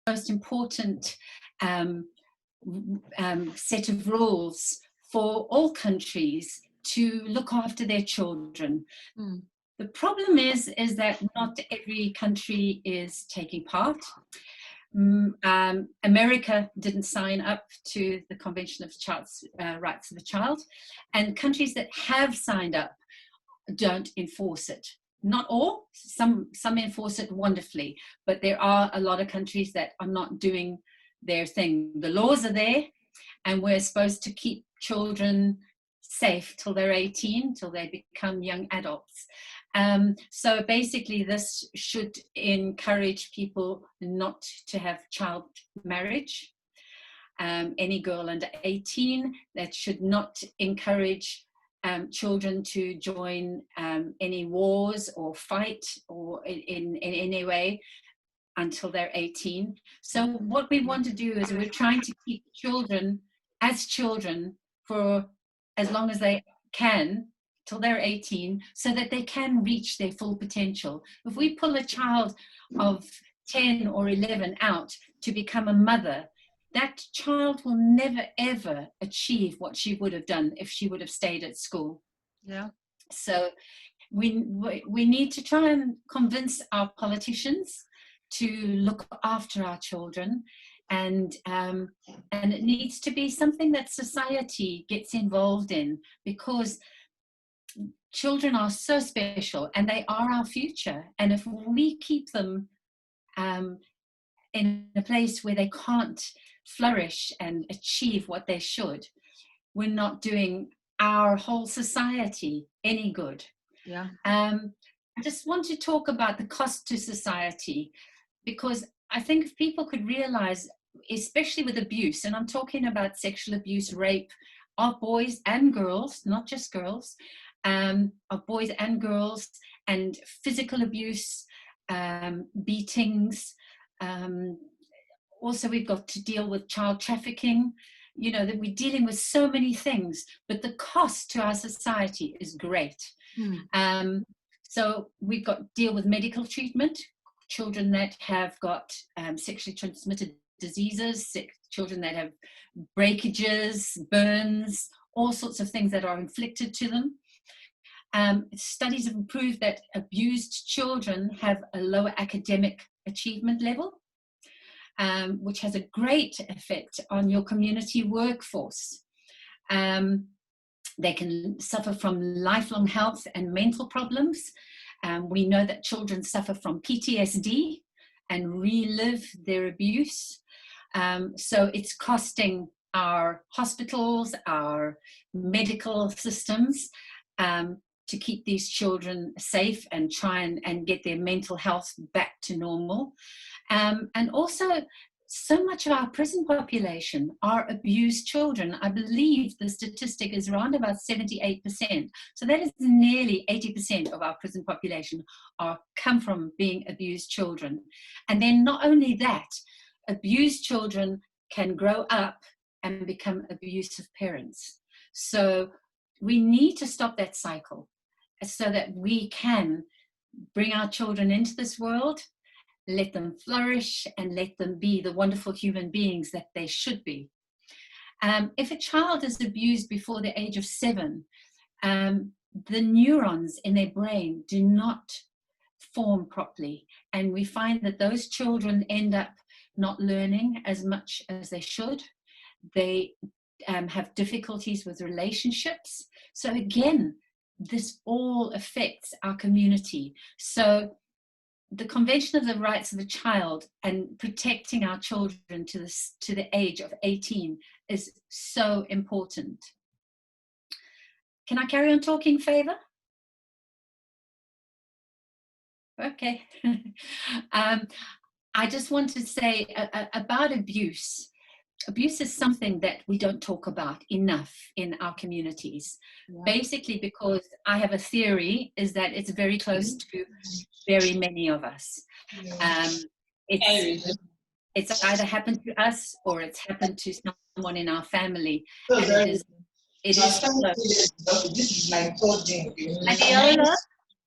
most important set of rules for all countries to look after their children. The problem is that not every country is taking part. America didn't sign up to the Convention of Rights of the Child, and countries that have signed up don't enforce it. Not all, some enforce it wonderfully, but there are a lot of countries that are not doing their thing. The laws are there, and we're supposed to keep children safe till they're 18, till they become young adults. So basically this should encourage people not to have child marriage. Any girl under 18, that should not encourage children to join any wars or fight or in any way until they're 18. So what we want to do is we're trying to keep children as children for as long as they can, till they're 18, so that they can reach their full potential. If we pull a child of 10 or 11 out to become a mother, that child will never ever achieve what she would have done if she would have stayed at school. Yeah. So we need to try and convince our politicians to look after our children, and it needs to be something that society gets involved in, because children are so special and they are our future. And if we keep them in a place where they can't flourish and achieve what they should, we're not doing our whole society any good. Yeah. I just want to talk about the cost to society, because I think if people could realize, especially with abuse, and I'm talking about sexual abuse, rape of boys and girls, not just girls, of boys and girls, and physical abuse, beatings. Also, we've got to deal with child trafficking. You know, that we're dealing with so many things, but the cost to our society is great. So we've got to deal with medical treatment, children that have got sexually transmitted diseases, children that have breakages, burns, all sorts of things that are inflicted to them. Studies have proved that abused children have a lower academic achievement level, which has a great effect on your community workforce. They can suffer from lifelong health and mental problems. We know that children suffer from PTSD and relive their abuse. So it's costing our hospitals, our medical systems, to keep these children safe and try and get their mental health back to normal. And also, so much of our prison population are abused children. I believe the statistic is around about 78%. So that is nearly 80% of our prison population come from being abused children. And then not only that, abused children can grow up and become abusive parents. So we need to stop that cycle so that we can bring our children into this world, let them flourish, and let them be the wonderful human beings that they should be. If a child is abused before the age of 7, the neurons in their brain do not form properly. And we find that those children end up not learning as much as they should. They have difficulties with relationships. So again, this all affects our community. So the Convention of the Rights of the Child and protecting our children to the age of 18 is so important. Can I carry on talking, Favor? Okay. I just want to say about abuse. Abuse is something that we don't talk about enough in our communities. Yeah. Basically because I have a theory is that it's very close to very many of us. It's either happened to us or it's happened to someone in our family. And it is close. This is my third day. Adiola,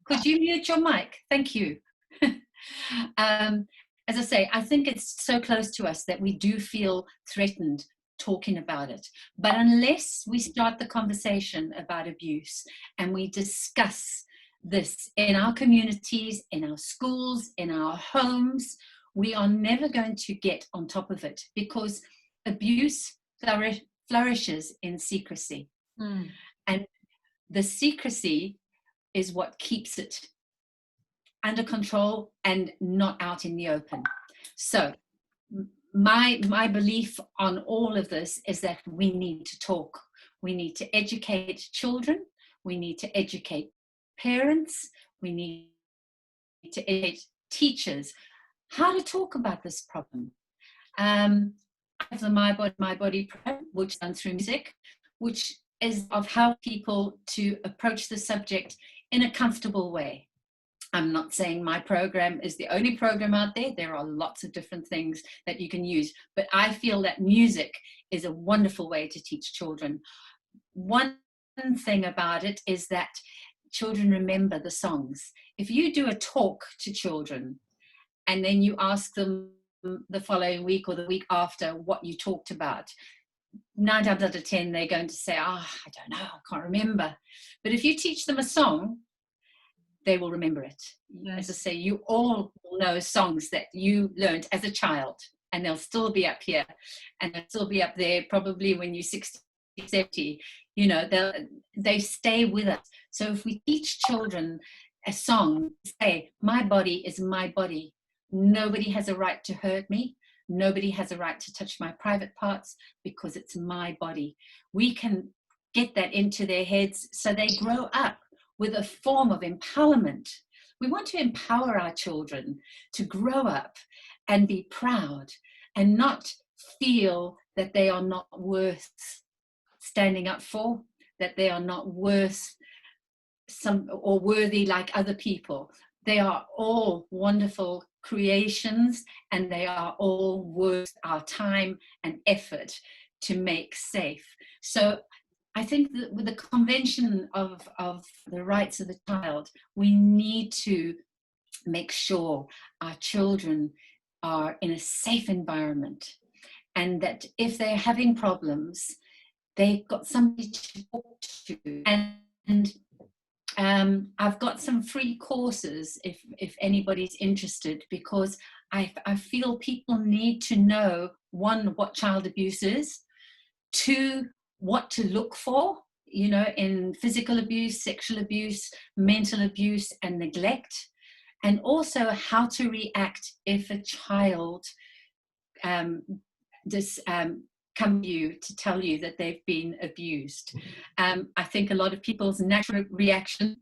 could you mute your mic? Thank you. as I say, I think it's so close to us that we do feel threatened talking about it. But unless we start the conversation about abuse and we discuss this in our communities, in our schools, in our homes, we are never going to get on top of it, because abuse flourishes in secrecy. And the secrecy is what keeps it under control and not out in the open. So my belief on all of this is that we need to talk. We need to educate children. We need to educate parents. We need to educate teachers how to talk about this problem. I have the My Body program, which is done through music, which is of how people to approach the subject in a comfortable way. I'm not saying my program is the only program out there. There are lots of different things that you can use, but I feel that music is a wonderful way to teach children. One thing about it is that children remember the songs. If you do a talk to children and then you ask them the following week or the week after what you talked about, 9 times out of 10 they're going to say, I don't know, I can't remember. But if you teach them a song, they will remember it. Yes. As I say, you all know songs that you learned as a child, and they'll still be up here, and they'll still be up there probably when you're 60, 70. You know, they stay with us. So if we teach children a song, say, my body is my body. Nobody has a right to hurt me. Nobody has a right to touch my private parts, because it's my body. We can get that into their heads so they grow up with a form of empowerment. We want to empower our children to grow up and be proud and not feel that they are not worth standing up for, that they are not worth or worthy like other people. They are all wonderful creations, and they are all worth our time and effort to make safe. So I think that with the Convention of the Rights of the Child, we need to make sure our children are in a safe environment, and that if they're having problems, they've got somebody to talk to. And I've got some free courses if anybody's interested, because I feel people need to know, one, what child abuse is, two, what to look for, you know, in physical abuse, sexual abuse, mental abuse, and neglect, and also how to react if a child come to you to tell you that they've been abused. I think a lot of people's natural reaction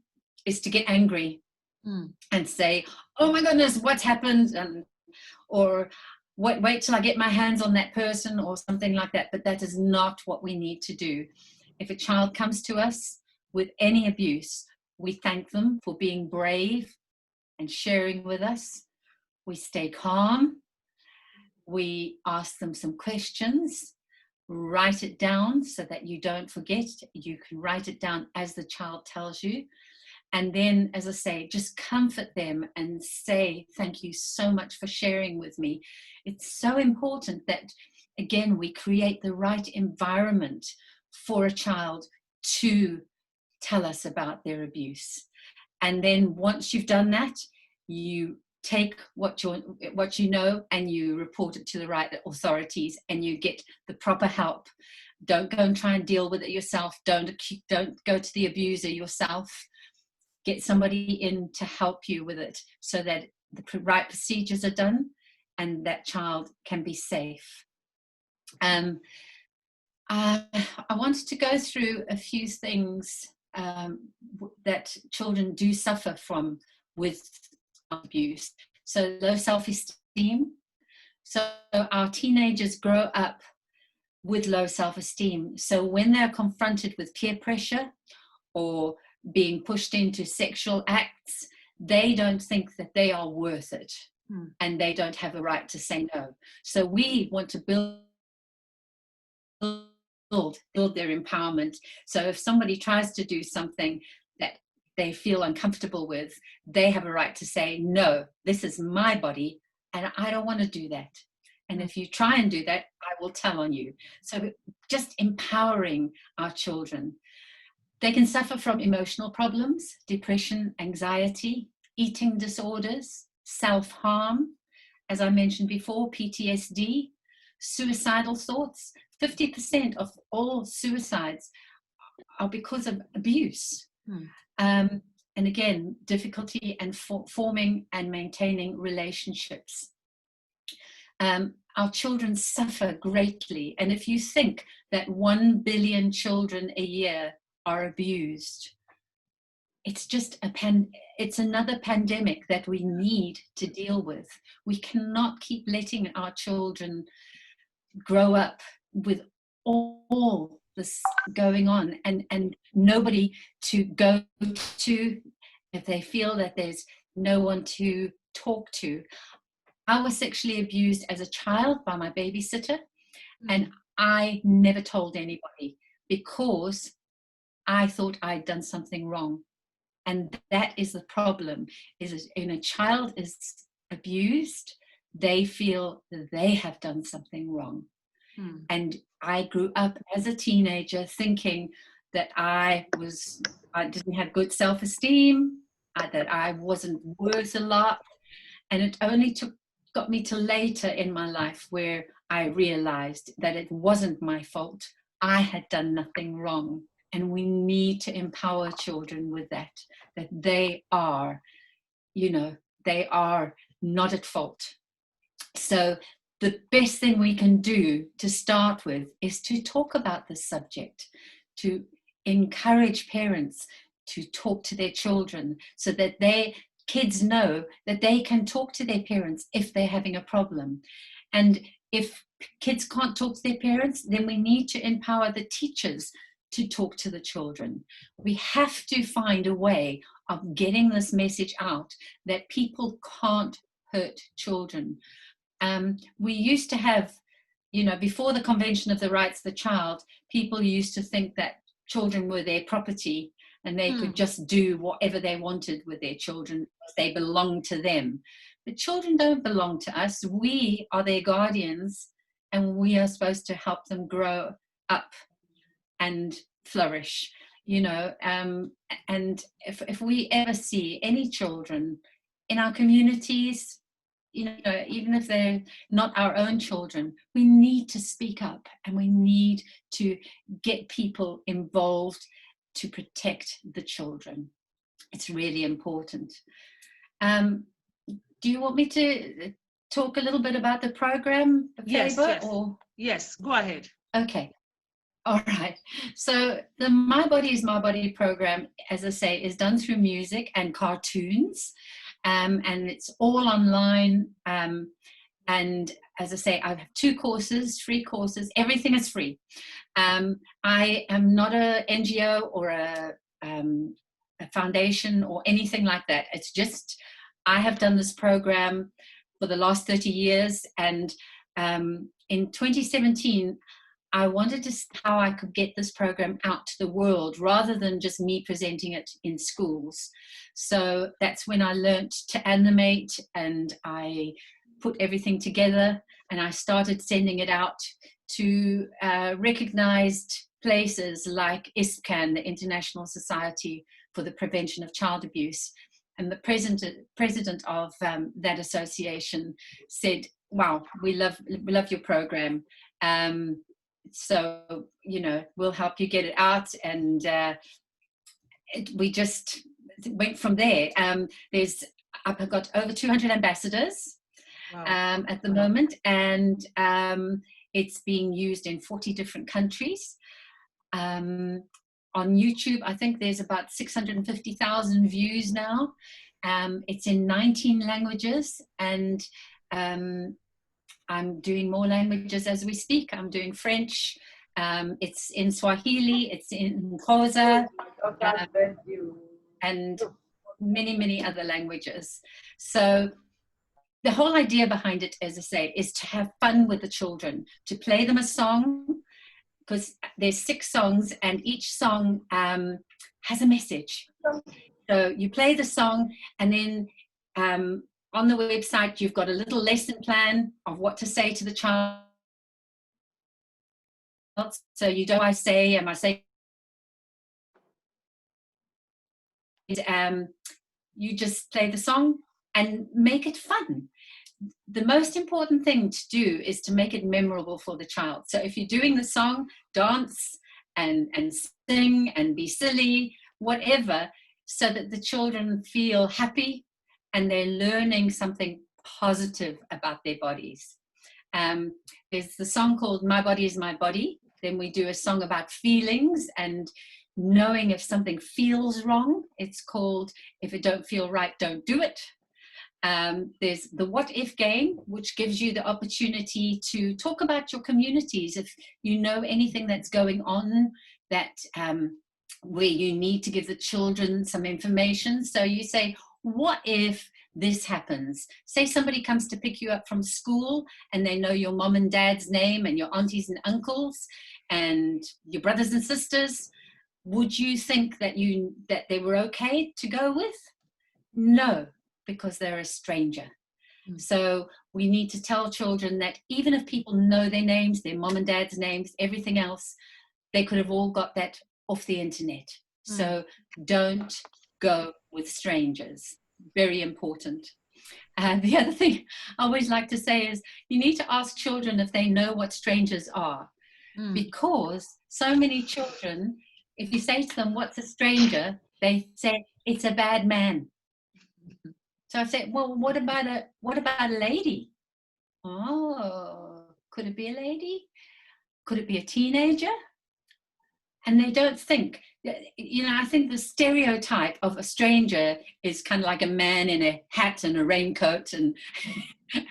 is to get angry and say, oh my goodness, what's happened? Or wait till I get my hands on that person, or something like that. But that is not what we need to do. If a child comes to us with any abuse, we thank them for being brave and sharing with us. We stay calm. We ask them some questions, write it down so that you don't forget. You can write it down as the child tells you. And then, as I say, just comfort them and say, thank you so much for sharing with me. It's so important that, again, we create the right environment for a child to tell us about their abuse. And then once you've done that, you take what you know and you report it to the right authorities, and you get the proper help. Don't go and try and deal with it yourself. Don't go to the abuser yourself. Get somebody in to help you with it, so that the right procedures are done and that child can be safe. I wanted to go through a few things that children do suffer from with abuse. So low self-esteem. So our teenagers grow up with low self-esteem. So when they're confronted with peer pressure or being pushed into sexual acts, they don't think that they are worth it, and they don't have a right to say no. So we want to build their empowerment. So if somebody tries to do something that they feel uncomfortable with, they have a right to say, no, this is my body And I don't want to do that. And if you try and do that, I will tell on you. So just empowering our children. They can suffer from emotional problems, depression, anxiety, eating disorders, self-harm, as I mentioned before, PTSD, suicidal thoughts. 50% of all suicides are because of abuse. And again, difficulty in forming and maintaining relationships. Our children suffer greatly. And if you think that 1 billion children a year are abused, it's just it's another pandemic that we need to deal with. We cannot keep letting our children grow up with all this going on and nobody to go to if they feel that there's no one to talk to. I was sexually abused as a child by my babysitter, and I never told anybody because I thought I'd done something wrong. And that is the problem, is when a child is abused, they feel that they have done something wrong. And I grew up as a teenager thinking that I didn't have good self-esteem, that I wasn't worth a lot. And it only got me to later in my life where I realized that it wasn't my fault. I had done nothing wrong. And we need to empower children with that they are, they are not at fault. So the best thing we can do to start with is to talk about this subject, to encourage parents to talk to their children so that kids know that they can talk to their parents if they're having a problem. And if kids can't talk to their parents, then we need to empower the teachers to talk to the children. We have to find a way of getting this message out that people can't hurt children. We used to have, before the Convention of the Rights of the Child, people used to think that children were their property and they could just do whatever they wanted with their children because they belonged to them. But children don't belong to us. We are their guardians, and we are supposed to help them grow up and flourish, and if we ever see any children in our communities, even if they're not our own children, we need to speak up and we need to get people involved to protect the children. It's really important. Do you want me to talk a little bit about the program, Yes, Faber, yes. or? Yes, go ahead. Okay. All right. So the My Body is My Body program, as I say, is done through music and cartoons, and it's all online. And as I say, I have 2 courses, free courses. Everything is free. I am not a NGO or a foundation or anything like that. It's just I have done this program for the last 30 years, and in 2017. I wanted to see how I could get this program out to the world rather than just me presenting it in schools. So that's when I learned to animate, and I put everything together, and I started sending it out to recognized places like ISPCAN, the International Society for the Prevention of Child Abuse. And the president of that association said, wow, we love your program. So, we'll help you get it out. And we just went from there. I've got over 200 ambassadors at the moment, and it's being used in 40 different countries. On YouTube, I think there's about 650,000 views now. It's in 19 languages, and I'm doing more languages as we speak. I'm doing French. It's in Swahili. It's in Xhosa, and many, many other languages. So the whole idea behind it, as I say, is to have fun with the children, to play them a song, because there's 6 songs, and each song has a message. So you play the song, and then on the website, you've got a little lesson plan of what to say to the child. So you don't, am I saying, you just play the song and make it fun. The most important thing to do is to make it memorable for the child. So if you're doing the song, dance and sing and be silly, whatever, so that the children feel happy and they're learning something positive about their bodies. There's the song called My Body is My Body. Then we do a song about feelings and knowing if something feels wrong. It's called If It Don't Feel Right, Don't Do It. There's the What If game, which gives you the opportunity to talk about your communities. If you know anything that's going on that where you need to give the children some information. So you say, what if this happens? Say somebody comes to pick you up from school and they know your mom and dad's name and your aunties and uncles and your brothers and sisters. Would you think that they were okay to go with? No, because they're a stranger. So we need to tell children that even if people know their names, their mom and dad's names, everything else, they could have all got that off the internet. So don't go with strangers. Very important. And the other thing I always like to say is you need to ask children if they know what strangers are. Because so many children, if you say to them, what's a stranger? They say, it's a bad man. So I said, well, what about a lady? Oh, could it be a lady? Could it be a teenager? And they don't think, I think the stereotype of a stranger is kind of like a man in a hat and a raincoat, and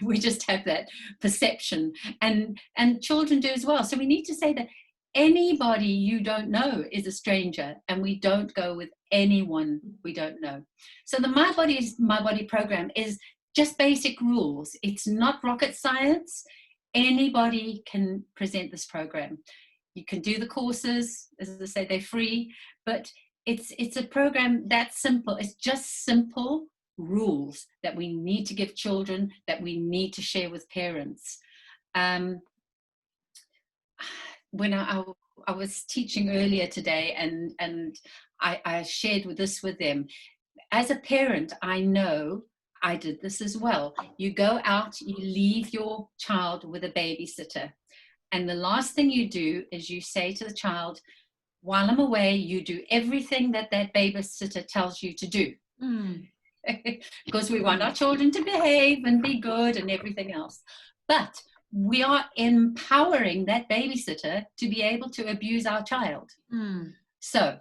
we just have that perception. And children do as well. So we need to say that anybody you don't know is a stranger, and we don't go with anyone we don't know. So the My Body is My Body program is just basic rules. It's not rocket science. Anybody can present this program. You can do the courses, as I say, they're free, but it's a program that's simple. It's just simple rules that we need to give children, that we need to share with parents. When I was teaching earlier today, and I shared this with them. As a parent, I know I did this as well. You go out, you leave your child with a babysitter. And the last thing you do is you say to the child, while I'm away, you do everything that babysitter tells you to do. Because we want our children to behave and be good and everything else. But we are empowering that babysitter to be able to abuse our child. So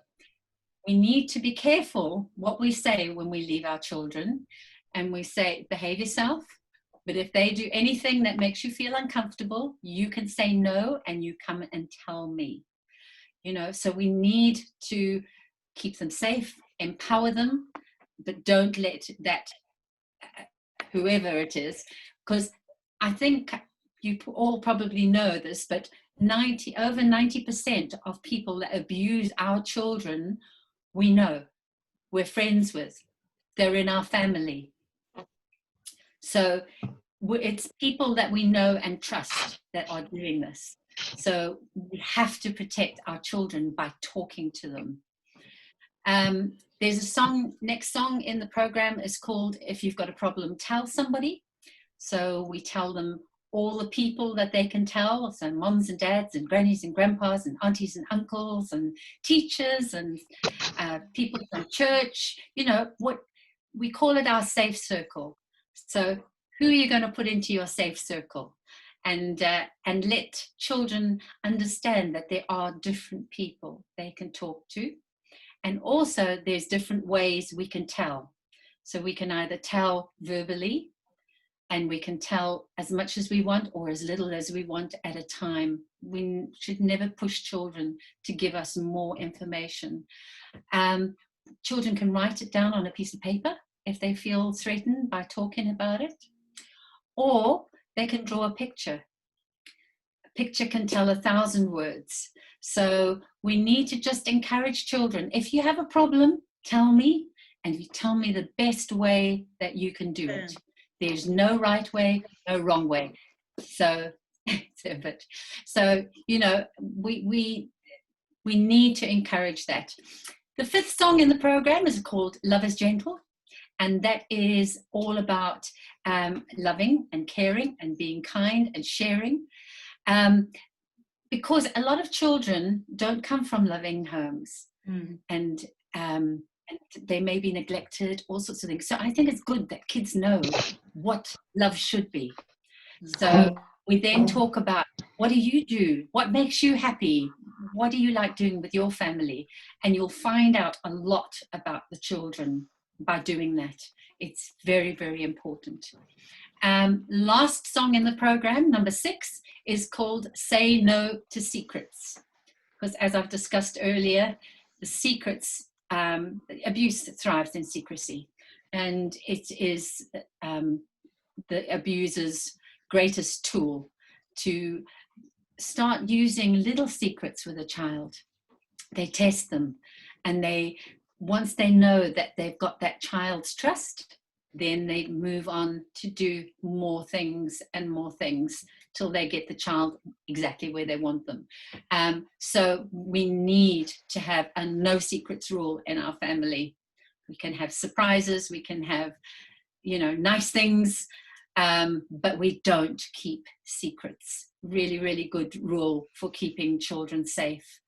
we need to be careful what we say when we leave our children. And we say, behave yourself. But if they do anything that makes you feel uncomfortable, you can say no and you come and tell me. So we need to keep them safe, empower them, but don't let that, whoever it is, because I think you all probably know this, but over 90% of people that abuse our children, we know, we're friends with, they're in our family. So it's people that we know and trust that are doing this. So we have to protect our children by talking to them. There's a song, next song in the program is called If You've Got a Problem, Tell Somebody. So we tell them all the people that they can tell. So moms and dads and grannies and grandpas and aunties and uncles and teachers and people from church, what we call it, our safe circle. So who are you going to put into your safe circle? And let children understand that there are different people they can talk to. And also there's different ways we can tell. So we can either tell verbally, and we can tell as much as we want or as little as we want at a time. We should never push children to give us more information. Children can write it down on a piece of paper if they feel threatened by talking about it. Or they can draw a picture. A picture can tell 1,000 words. So we need to just encourage children. If you have a problem, tell me, and you tell me the best way that you can do it. There's no right way, no wrong way. So, so you know, we need to encourage that. The fifth song in the program is called Love is Gentle, and that is all about loving and caring and being kind and sharing. Because a lot of children don't come from loving homes, and they may be neglected, all sorts of things. So I think it's good that kids know what love should be. So we then talk about, what do you do? What makes you happy? What do you like doing with your family? And you'll find out a lot about the children by doing that. It's very, very important. Last song in the program, number 6, is called Say No to Secrets. Because as I've discussed earlier, the secrets, abuse thrives in secrecy. And it is the abuser's greatest tool to start using little secrets with a child. They test them, and once they know that they've got that child's trust, then they move on to do more things and more things till they get the child exactly where they want them. So we need to have a no secrets rule in our family. We can have surprises, we can have, you know, nice things, but we don't keep secrets. Really, really good rule for keeping children safe.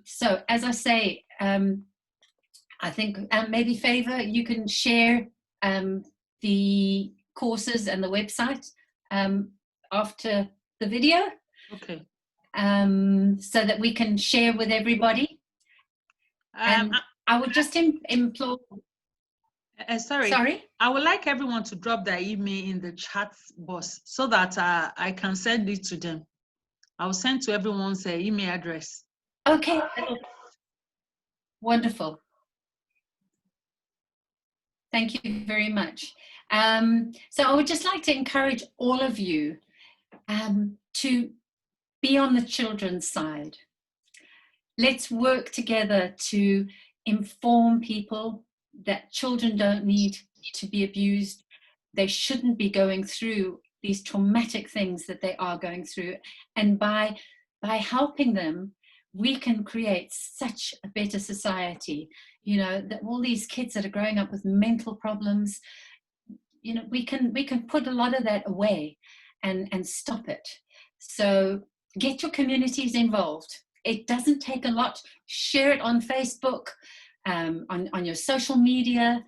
So as I say, I think maybe Favor, you can share the courses and the website after the video. Okay. So that we can share with everybody. And I would just implore. Sorry? I would like everyone to drop their email in the chat box so that I can send it to them. I'll send to everyone's email address. Okay. Wonderful. Thank you very much. So I would just like to encourage all of you to be on the children's side. Let's work together to inform people that children don't need to be abused. They shouldn't be going through these traumatic things that they are going through. And by helping them, we can create such a better society. You know, that all these kids that are growing up with mental problems, you know, we can put a lot of that away and stop it. So get your communities involved. It doesn't take a lot. Share it on Facebook, on your social media,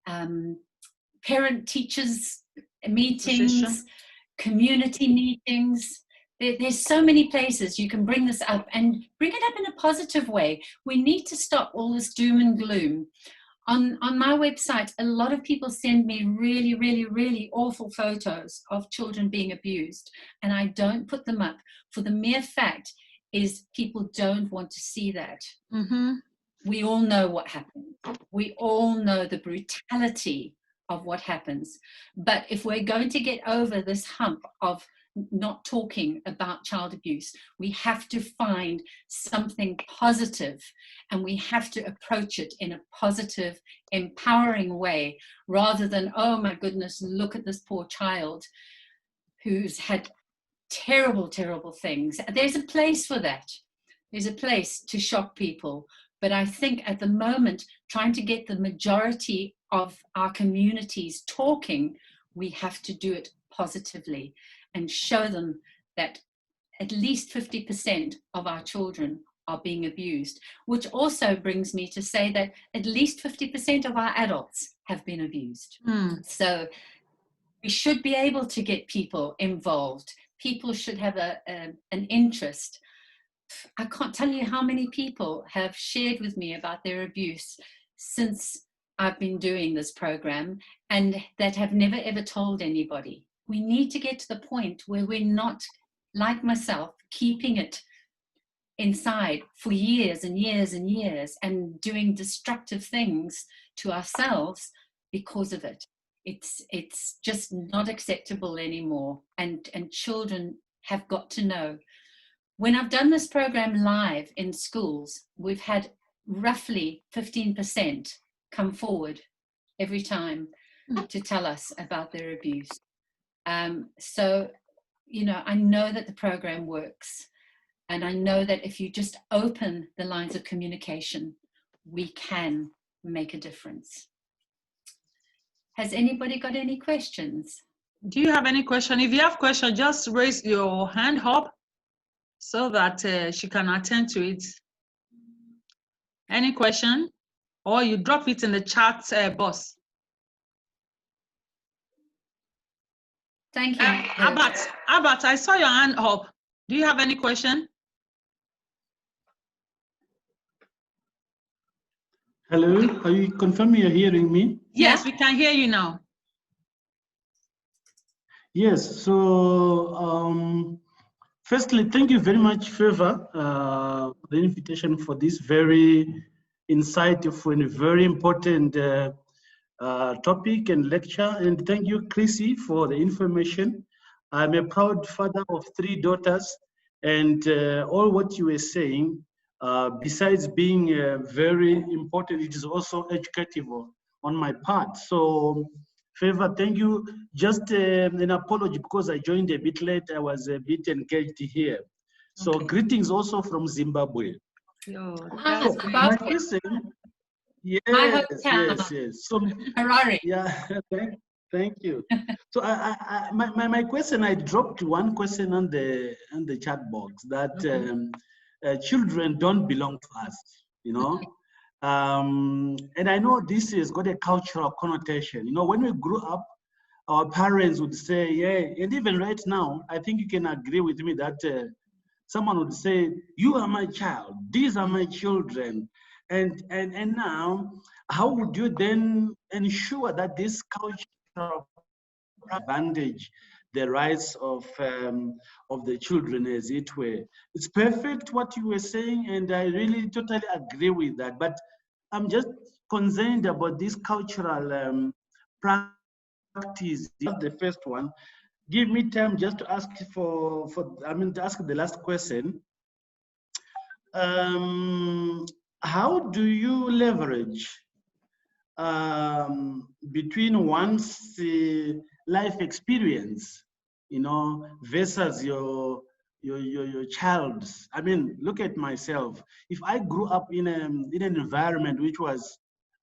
parent teachers meetings, community meetings. There's so many places you can bring this up, and bring it up in a positive way. We need to stop all this doom and gloom. On my website, a lot of people send me really, really, really awful photos of children being abused, and I don't put them up for the mere fact is people don't want to see that. We all know what happens. We all know the brutality of what happens. But if we're going to get over this hump of not talking about child abuse, we have to find something positive, and we have to approach it in a positive, empowering way, rather than, oh my goodness, look at this poor child who's had terrible, terrible things. There's a place for that. There's a place to shock people. But I think at the moment, trying to get the majority of our communities talking, we have to do it positively and show them that at least 50% of our children are being abused, which also brings me to say that at least 50% of our adults have been abused. So we should be able to get people involved. People should have an interest. I can't tell you how many people have shared with me about their abuse since I've been doing this program, and that have never ever told anybody. We need to get to the point where we're not, like myself, keeping it inside for years and years and years and doing destructive things to ourselves because of it. It's just not acceptable anymore, and children have got to know. When I've done this program live in schools, we've had roughly 15% come forward every time to tell us about their abuse. So, you know, I know that the program works. And I know that if you just open the lines of communication, we can make a difference. Has anybody got any questions? Do you have any question? If you have question, just raise your hand up so that she can attend to it. Any question? Or you drop it in the chat box. Thank you. Albert, I saw your hand up. Do you have any question? Hello, are you confirming you're hearing me? Yes, we can hear you now. Yes, so firstly, thank you very much, Favor, for the invitation for this very insightful and very important topic and lecture. And thank you, Chrissy, for the information. I'm a proud father of 3 daughters, and all what you were saying, besides being very important, it is also educative on my part. So, Favor, thank you. Just an apology because I joined a bit late. I was a bit engaged here. So, Okay. Greetings also from Zimbabwe. Oh, Ah, that's My great. question, yes, My hometown. yes. So, Harare. yeah, thank you. So my question, I dropped one question on the chat box that children don't belong to us, you know. And I know this has got a cultural connotation. You know, when we grew up, our parents would say, yeah, and even right now, I think you can agree with me that someone would say, you are my child, these are my children. And now, how would you then ensure that this cultural advantage the rights of the children, as it were? It's perfect what you were saying, and I really totally agree with that. But I'm just concerned about this cultural practice. That's the first one. Give me time just to ask to ask the last question. How do you leverage between one's life experience, you know, versus your child's? I mean, look at myself. If I grew up in an environment which was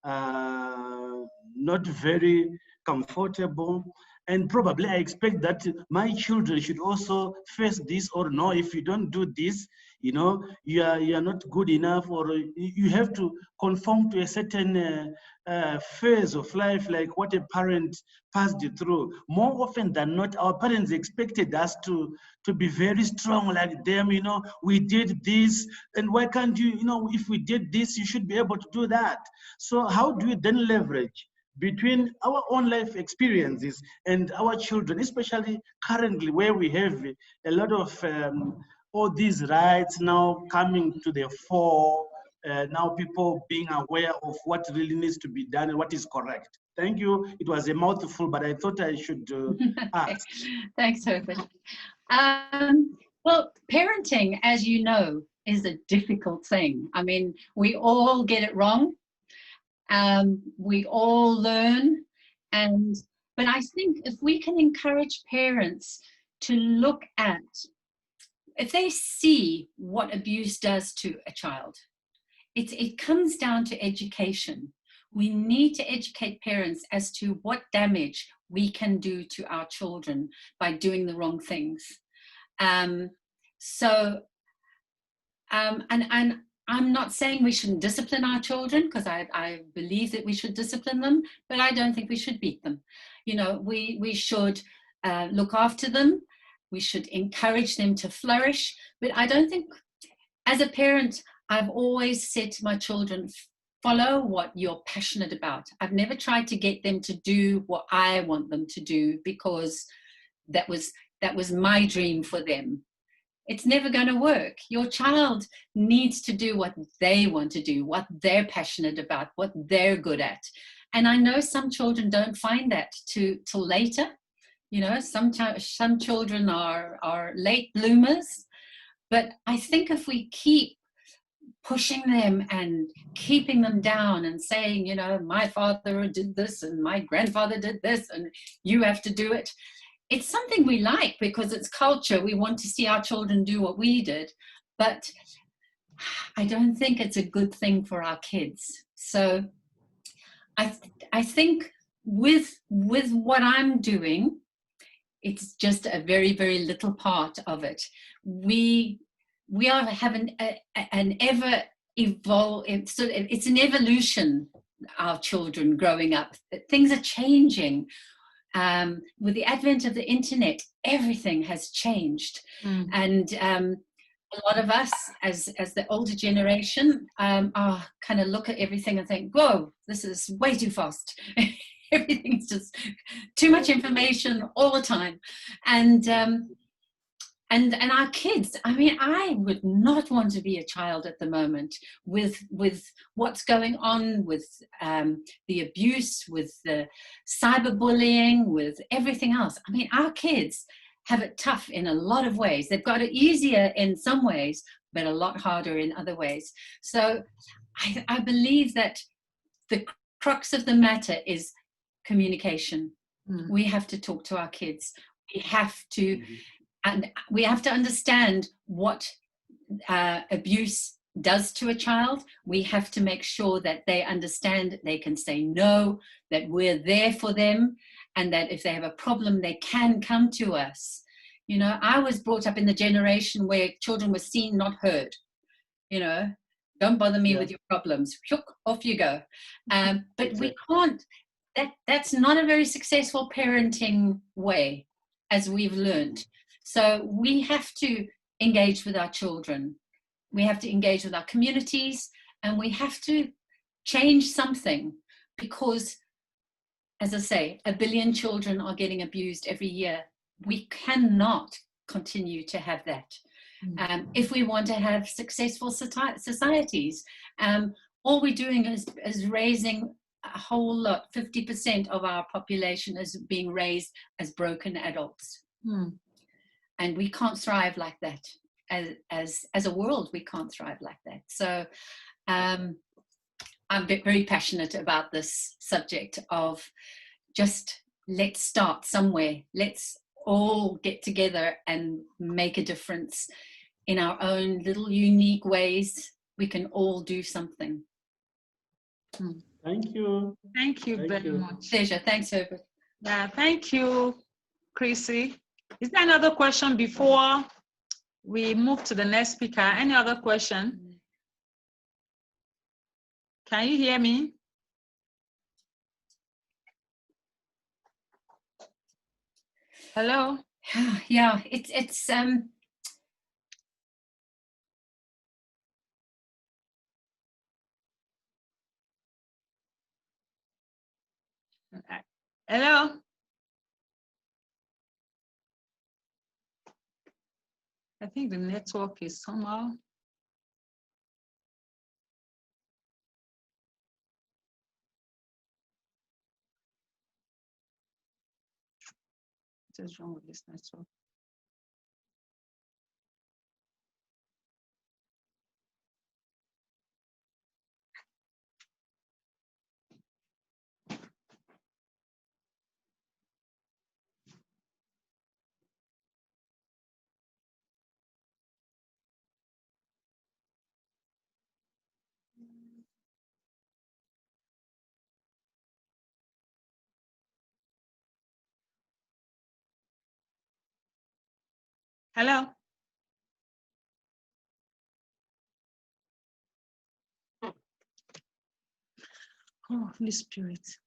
not very comfortable, and probably I expect that my children should also face this, or no, if you don't do this, you know, you are not good enough, or you have to conform to a certain phase of life, like what a parent passed through. More often than not, our parents expected us to be very strong like them. You know, we did this, and why can't you? You know, if we did this, you should be able to do that. So how do you then leverage between our own life experiences and our children, especially currently where we have a lot of all these rights now coming to the fore, now people being aware of what really needs to be done and what is correct? Thank you. It was a mouthful, but I thought I should ask. Thanks, Herbert. Well, parenting, as you know, is a difficult thing. I mean, we all get it wrong. We all learn, but I think if we can encourage parents to look at, if they see what abuse does to a child, it comes down to education. We need to educate parents as to what damage we can do to our children by doing the wrong things. And I'm not saying we shouldn't discipline our children, because I believe that we should discipline them, but I don't think we should beat them. You know, we should look after them. We should encourage them to flourish. But I don't think, as a parent, I've always said to my children, follow what you're passionate about. I've never tried to get them to do what I want them to do, because that was my dream for them. It's never going to work. Your child needs to do what they want to do, what they're passionate about, what they're good at. And I know some children don't find that till later. You know, sometimes some children are late bloomers. But I think if we keep pushing them and keeping them down and saying, you know, my father did this and my grandfather did this and you have to do it. It's something we like because it's culture. We want to see our children do what we did, but I don't think it's a good thing for our kids. So I think with what I'm doing, it's just a very, very little part of it. We are having an ever evolve. It's an evolution. Our children growing up, things are changing. With the advent of the internet, everything has changed, and a lot of us, as the older generation, are kind of look at everything and think, "Whoa, this is way too fast." Everything's just too much information all the time, and our kids. I mean, I would not want to be a child at the moment with what's going on with the abuse, with the cyberbullying, with everything else. I mean, our kids have it tough in a lot of ways. They've got it easier in some ways, but a lot harder in other ways. So I believe that the crux of the matter is communication. We have to talk to our kids. We have to, and we have to understand what abuse does to a child. We have to make sure that they understand that they can say no, that we're there for them, and that if they have a problem, they can come to us. You know, I was brought up in the generation where children were seen, not heard. You know, don't bother me with your problems. Off you go. But we can't. That's not a very successful parenting way, as we've learned. So we have to engage with our children. We have to engage with our communities, and we have to change something, because, as I say, 1 billion children are getting abused every year. We cannot continue to have that. If we want to have successful societies, all we're doing is raising a whole lot. 50% of our population is being raised as broken adults. And we can't thrive like that. As a world, we can't thrive like that. So I'm very passionate about this subject of just let's start somewhere. Let's all get together and make a difference in our own little unique ways. We can all do something. Thank you. Thank you very much. Pleasure. Thanks, Herbert. Yeah, thank you, Chrissy. Is there another question before we move to the next speaker? Any other question? Can you hear me? Hello? Yeah, it's Hello? I think the network is somehow. What is wrong with this network? Hello? Oh, Holy Spirit.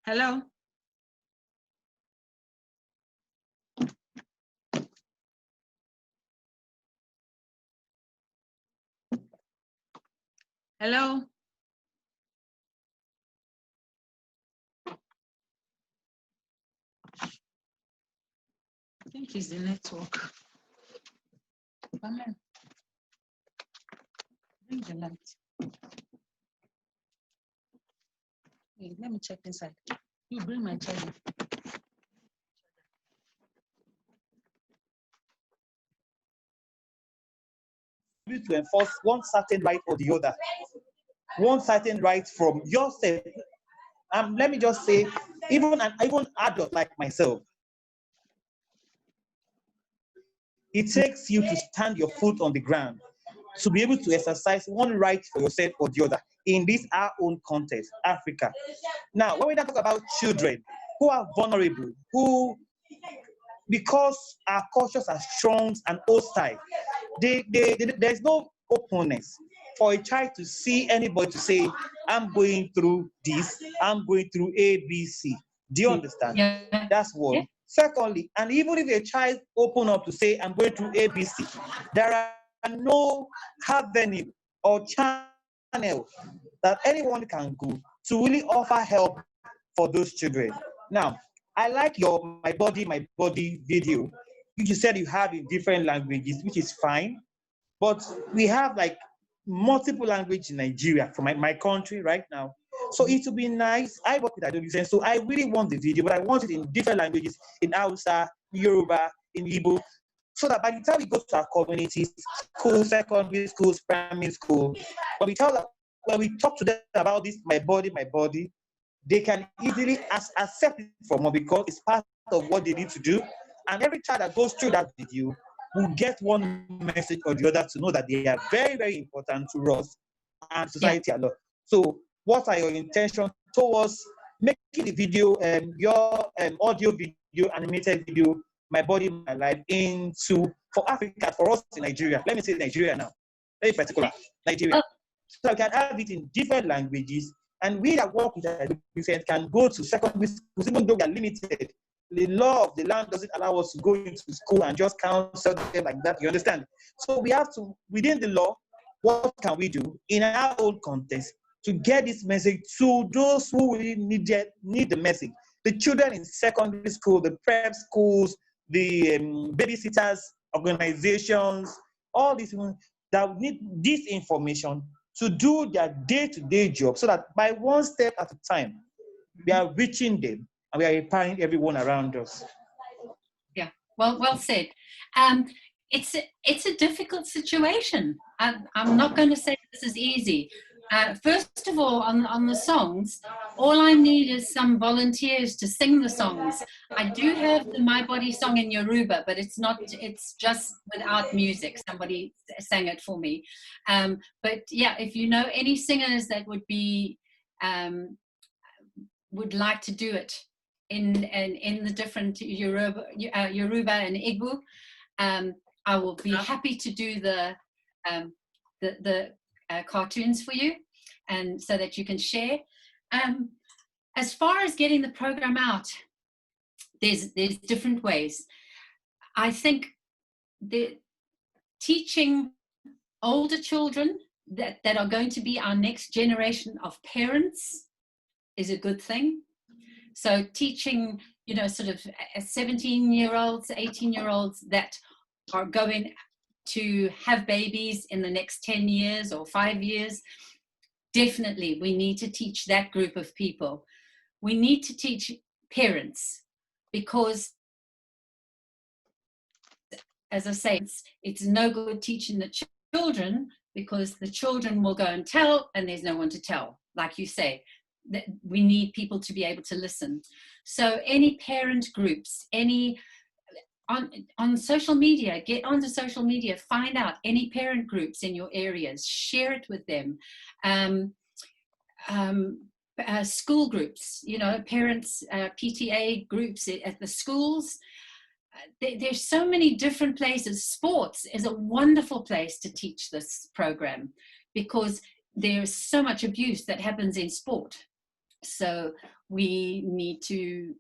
Hello? Hello? I think it's the network. Amen. Bring the light. Hey, let me check inside. You bring my charger. To enforce one certain right or the other, one certain right from yourself. Let me just say, even an adult like myself, it takes you to stand your foot on the ground to be able to exercise one right for yourself or the other in this our own context, Africa. Now, when we talk about children who are vulnerable, who, because our cultures are strong and hostile, there's no openness for a child to see anybody to say, I'm going through this, I'm going through A, B, C. Do you understand? Yeah. That's one. Yeah. Secondly, and even if a child open up to say, I'm going through A, B, C, there are no avenue or channel that anyone can go to really offer help for those children. Now, I like your My Body video. You said you have in different languages, which is fine, but we have like multiple languages in Nigeria, for my country right now. So it would be nice. I work with adolescents, so I really want the video, but I want it in different languages, in Hausa, Yoruba, in Igbo, so that by the time we go to our communities, schools, secondary schools, primary school, when we talk to them about this, my body, they can easily accept it from us because it's part of what they need to do. And every child that goes through that video will get one message or the other to know that they are very, very important to us and society a lot. So what are your intentions towards making the video, your audio video, animated video, My Body, My Life, for Africa, for us in Nigeria? Let me say Nigeria now, very particular, Nigeria. So I can have it in different languages, and we that work with adolescents can go to secondary schools, even though we are limited. The law of the land doesn't allow us to go into school and just counsel them like that. You understand? So we have to, within the law, what can we do in our own context to get this message to those who really need the message? The children in secondary school, the prep schools, the babysitters, organizations, all these people that need this information to do their day-to-day job, so that by one step at a time, we are reaching them and we are empowering everyone around us. Yeah, well said. It's a difficult situation. I'm not going to say this is easy. First of all, on the songs, all I need is some volunteers to sing the songs. I do have the My Body song in Yoruba, but it's just without music. Somebody sang it for me. But yeah, if you know any singers that would like to do it in the different Yoruba and Igbo, I will be happy to do the cartoons for you, and so that you can share. As far as getting the program out, there's different ways. I think the teaching older children that are going to be our next generation of parents is a good thing. So teaching, sort of 17-year-olds, 18-year-olds that are going to have babies in the next 10 years or 5 years, definitely we need to teach that group of people. We need to teach parents, because, as I say, it's no good teaching the children, because the children will go and tell, and there's no one to tell. Like you say, that we need people to be able to listen. So any parent groups, on social media, get onto social media, find out any parent groups in your areas, share it with them. School groups, parents, PTA groups at the schools. There's so many different places. Sports is a wonderful place to teach this program, because there's so much abuse that happens in sport. So we need to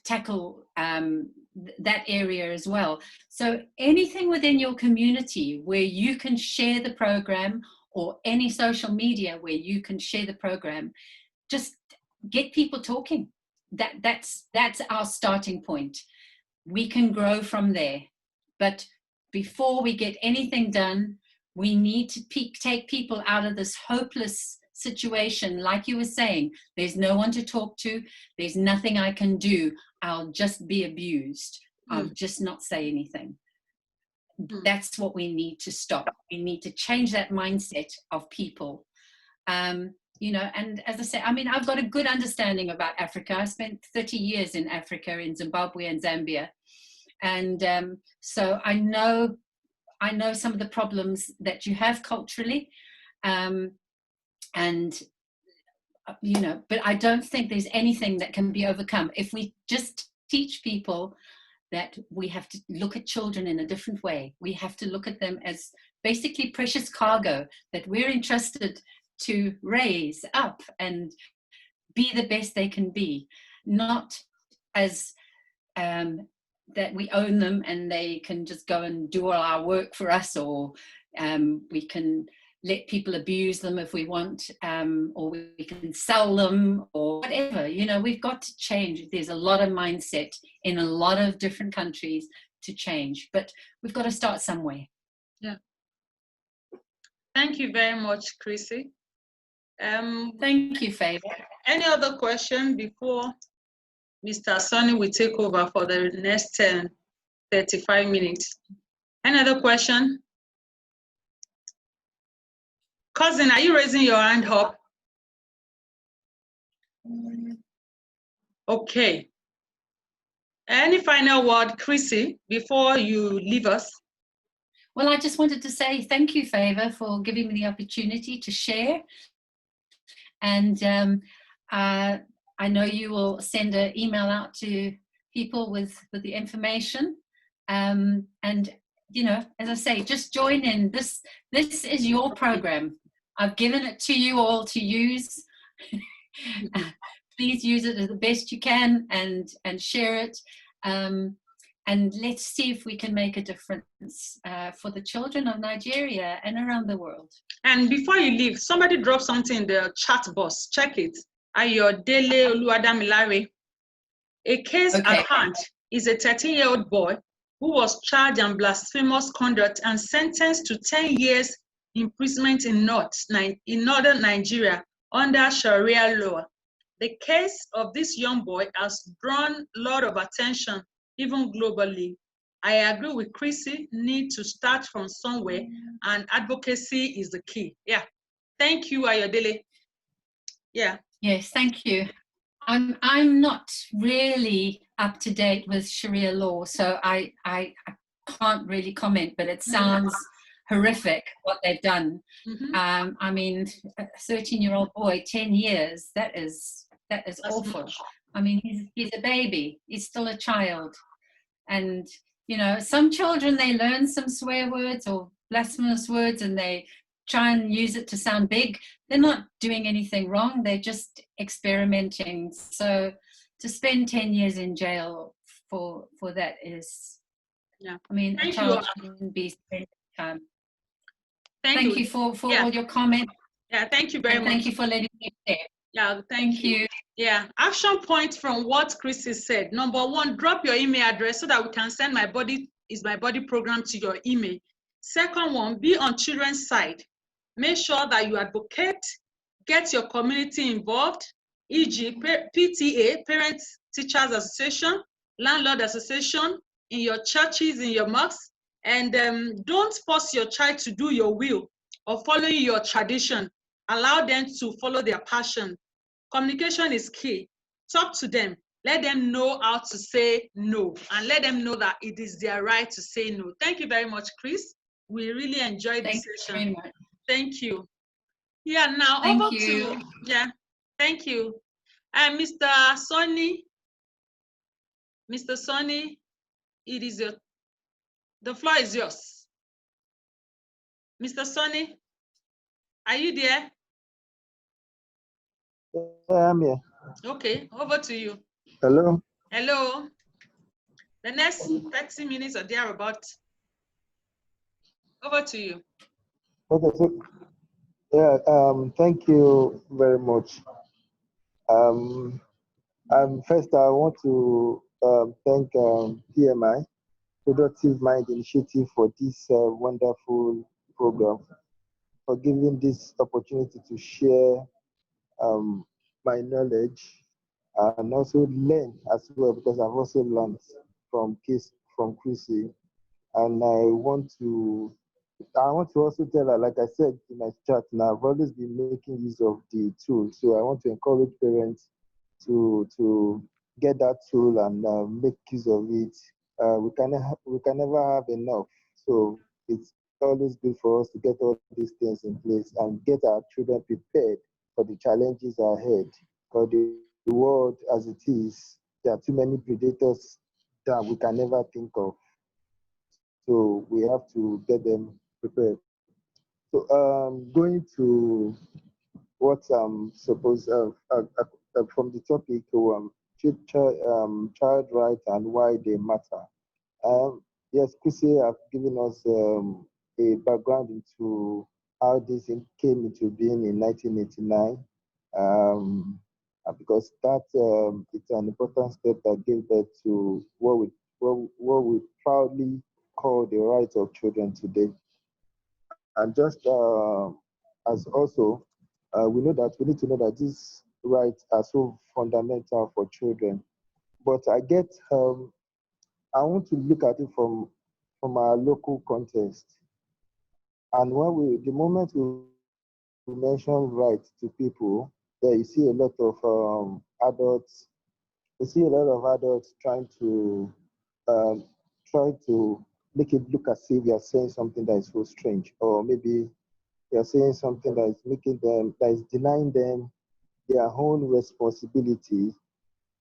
tackle that area as well. So anything within your community where you can share the program, or any social media where you can share the program, just get people talking. That's our starting point. We can grow from there. But before we get anything done, we need to take people out of this hopeless situation, like you were saying, there's no one to talk to, there's nothing I can do, I'll just be abused. I'll just not say anything. That's what we need to stop. We need to change that mindset of people. You know, and as I say, I mean, I've got a good understanding about Africa. I spent 30 years in Africa, in Zimbabwe and Zambia. And so I know some of the problems that you have culturally. And, you know, but I don't think there's anything that can be overcome. If we just teach people that we have to look at children in a different way. We have to look at them as basically precious cargo that we're entrusted to raise up and be the best they can be, not as that we own them and they can just go and do all our work for us, or we can let people abuse them if we want, or we can sell them or whatever. You know, we've got to change. There's a lot of mindset in a lot of different countries to change, but we've got to start somewhere. Yeah. Thank you very much, Chrissy. Thank you, Favor. Any other question before Mr. Sonny will take over for the next 35 minutes? Any other question? Cousin, are you raising your hand up? Okay. Any final word, Chrissy, before you leave us? Well, I just wanted to say thank you, Favor, for giving me the opportunity to share. And I know you will send an email out to people with the information. And, you know, as I say, just join in. This is your program. I've given it to you all to use. Please use it as the best you can and share it. And let's see if we can make a difference for the children of Nigeria and around the world. And before you leave, somebody drop something in the chat box. Check it. Ayodele Oluwadamilare. A case at hand is a 13-year-old boy who was charged in blasphemous conduct and sentenced to 10 years imprisonment in northern Nigeria under Sharia law. The case of this young boy has drawn a lot of attention, even globally. I agree with Chrissy, need to start from somewhere, and advocacy is the key. Yeah. Thank you, Ayodele. Yeah. Yes, thank you. I'm not really up to date with Sharia law, so I can't really comment, but it sounds horrific what they've done. I mean, a 13-year-old boy, 10 years, that is awful. I mean, he's a baby, he's still a child. And, you know, some children, they learn some swear words or blasphemous words and they try and use it to sound big. They're not doing anything wrong, they're just experimenting. So to spend 10 years in jail for that is, yeah. I mean, Thank a child you. shouldn't be spending time. Thank you for all your comments. Yeah, thank you very much. Thank you for letting me share. Yeah, thank you. Yeah, action points from what Chrissy said. Number one, drop your email address so that we can send My Body is My Body program to your email. Second one, be on children's side. Make sure that you advocate, get your community involved, e.g. PTA, Parents Teachers Association, Landlord Association, in your churches, in your mosques, and don't force your child to do your will or follow your tradition. Allow them to follow their passion. Communication is key. Talk to them. Let them know how to say no, and let them know that it is their right to say no. Thank you very much, Chris. We really enjoyed this session. Very much. Thank you. Yeah, now thank over you. to, yeah, thank you. Mr. Sonny, it is the floor is yours. Mr. Sonny, are you there? Yeah, I'm here. Okay, over to you. Hello. Hello. The next 30 minutes or thereabout. Over to you. Okay, so yeah, thank you very much. First I want to thank PMI, Productive Mind Initiative, for this wonderful program. for giving this opportunity to share my knowledge and also learn as well, because I've also learned from Chrissy, and I want to also tell her, like I said in my chat, now I've always been making use of the tool, so I want to encourage parents to get that tool and make use of it. We can never have enough, so it's always good for us to get all these things in place and get our children prepared for the challenges ahead. Because the world as it is, there are too many predators that we can never think of. So we have to get them prepared. So going to what suppose from the topic child rights and why they matter. Yes, Chrissy have given us a background into how this came into being in 1989, because that it's an important step that gave birth to what we proudly call the rights of children today. And just as also, we need to know that these rights are so fundamental for children. But I want to look at it from our local context. And the moment we mention rights to people, there you see a lot of adults. You see a lot of adults um, try to make it look as if you're saying something that is so strange, or maybe you're saying something that is denying them their own responsibility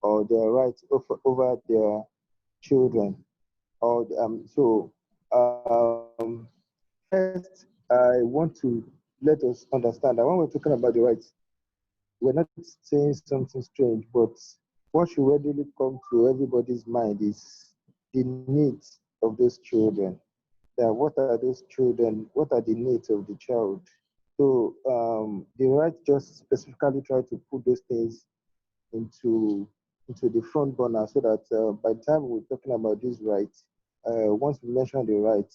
or their rights over their children. Or first, I want to let us understand that when we're talking about the rights, we're not saying something strange, but what should readily come to everybody's mind is the needs of those children. What are those children? What are the needs of the child? So the right just specifically try to put those things into the front burner, so that by the time we're talking about these rights, once we mention the right,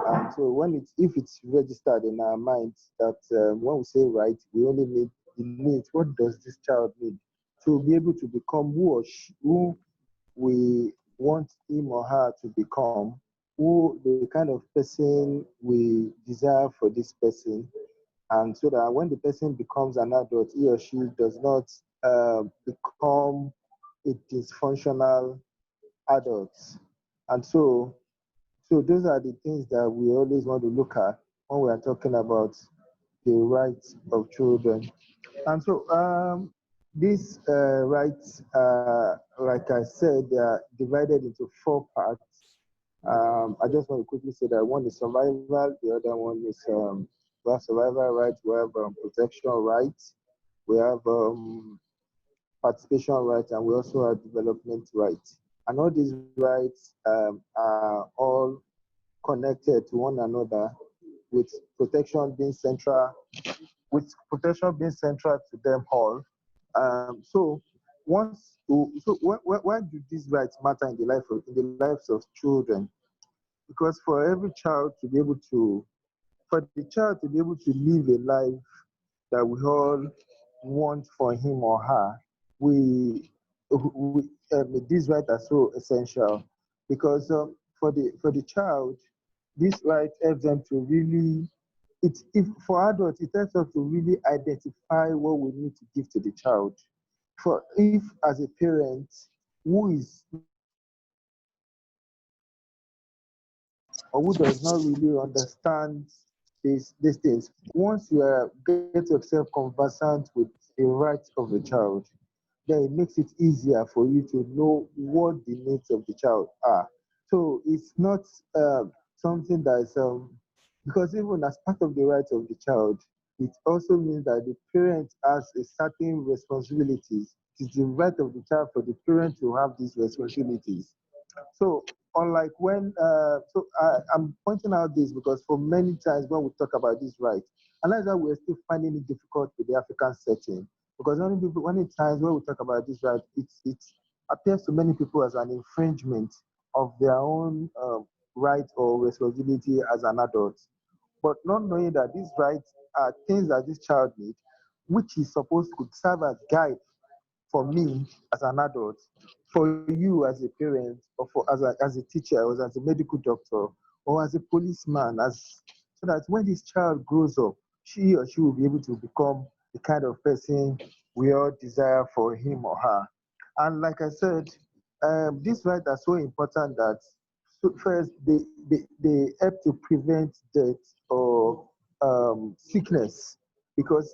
and so if it's registered in our minds that when we say right, we only need the needs. What does this child need to be able to become who we want him or her to become, who the kind of person we desire for this person, and so that when the person becomes an adult, he or she does not become a dysfunctional adult. And so those are the things that we always want to look at when we are talking about the rights of children. And so these rights, like I said, they are divided into four parts. I just want to quickly say that one is survival, the other one is we have survival rights, we have protection rights, we have participation rights, and we also have development rights. And all these rights are all connected to one another, with protection being central, to them all. So why do these rights matter in the lives of children? Because for the child to be able to live a life that we all want for him or her, these rights are so essential, because for the child, this right helps them to really, if for adults, it helps us to really identify what we need to give to the child. For if as a parent who is or who does not really understand these things, once you get yourself conversant with the rights of the child, then it makes it easier for you to know what the needs of the child are. So it's not something that is because even as part of the rights of the child, it also means that the parent has a certain responsibilities. It is the right of the child for the parent to have these responsibilities. So unlike I'm pointing out this because for many times when we talk about this right, and that's why we're still finding it difficult with the African setting. Because many times when we talk about this right, it appears to many people as an infringement of their own right or responsibility as an adult. but not knowing that these rights are things that this child needs, which is supposed to serve as guide for me as an adult, for you as a parent, or as a teacher, or as a medical doctor, or as a policeman, so that when this child grows up, she or she will be able to become the kind of person we all desire for him or her. And like I said, these rights are so important that first they help to prevent death or sickness. Because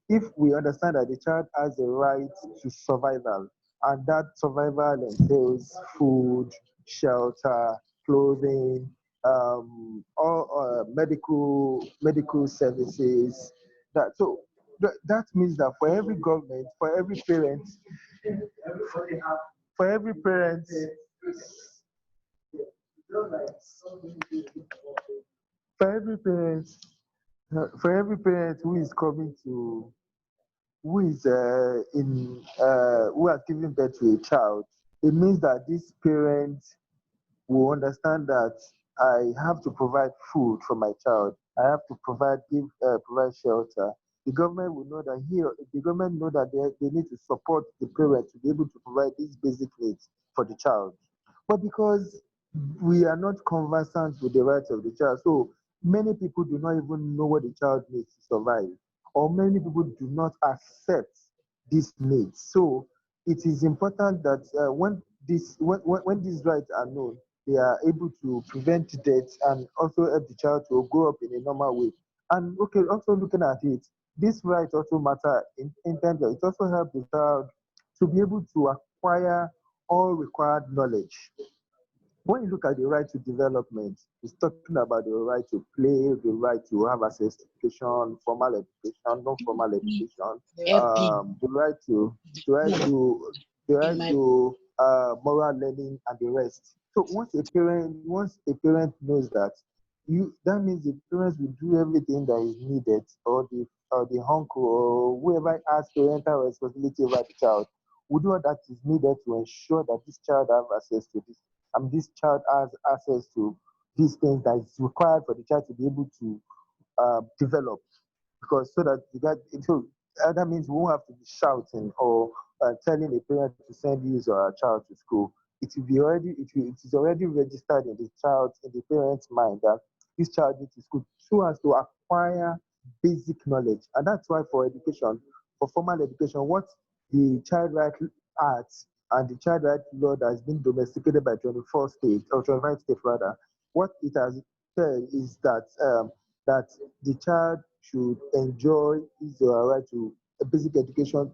if we understand that the child has a right to survival, and that survival entails food, shelter, clothing, all medical services. That means that for every government, for every parent, for every parent, for every parent who is coming to who is in who has given birth to a child, it means that this parent will understand that I have to provide food for my child. I have to provide shelter. The government will know that the government know that they need to support the parent to be able to provide these basic needs for the child. But because we are not conversant with the rights of the child, so many people do not even know what the child needs to survive, or many people do not accept these needs. So it is important that when these rights are known, they are able to prevent death and also help the child to grow up in a normal way. And okay, also looking at it, this right also matter in terms of it also helps the child to be able to acquire all required knowledge. When you look at the right to development, it's talking about the right to play, the right to have access to education, formal education, non-formal education, the right to the right to the right to moral learning and the rest. So once a parent knows that, that means the parents will do everything that is needed, or the uncle or whoever has parental responsibility over the child will do all that is needed to ensure that this child have access to this, and this child has access to these things that is required for the child to be able to develop. Because so that that means we won't have to be shouting or telling a parent to send his or her child to school. It is already registered in the parent's mind that this child needs to school so as to acquire basic knowledge. And that's why for formal education, what the Child Right Act and the Child Right Law that has been domesticated by 24 states, or 25 states rather, what it has said is that the child should enjoy his or her right to a basic education,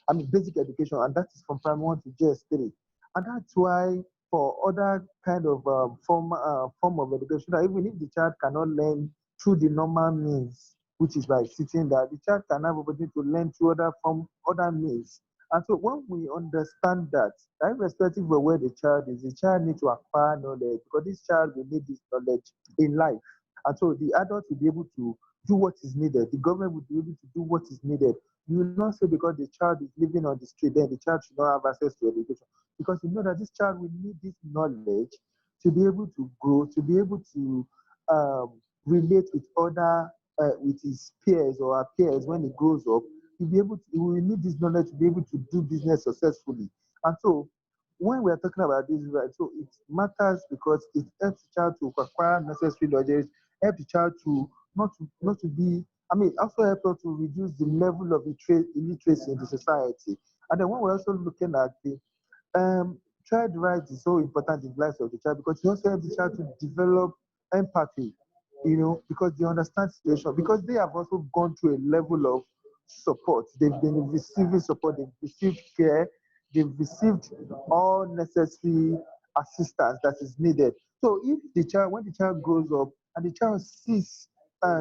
and that is from primary 1 to JS3. And that's why for other kind of form of education, that even if the child cannot learn through the normal means, which is by sitting there, the child can have opportunity to learn through other means. And so when we understand that, irrespective of where the child is, the child needs to acquire knowledge, because this child will need this knowledge in life. And so the adult will be able to do what is needed. The government will be able to do what is needed. You will not say because the child is living on the street, then the child should not have access to education. Because you know that this child will need this knowledge to be able to grow, to be able to relate with his peers or her peers when he grows up. He will need this knowledge to be able to do business successfully. And so when we are talking about this, right, so it matters because it helps the child to acquire necessary knowledge, help the child to not to be, also help us to reduce the level of illiteracy in the society. And then when we're also looking at the child rights is so important in the lives of the child, because it also helps the child to develop empathy, because they understand situation, because they have also gone through a level of support. They've been receiving support, they've received care, they've received all necessary assistance that is needed. So when the child grows up and the child sees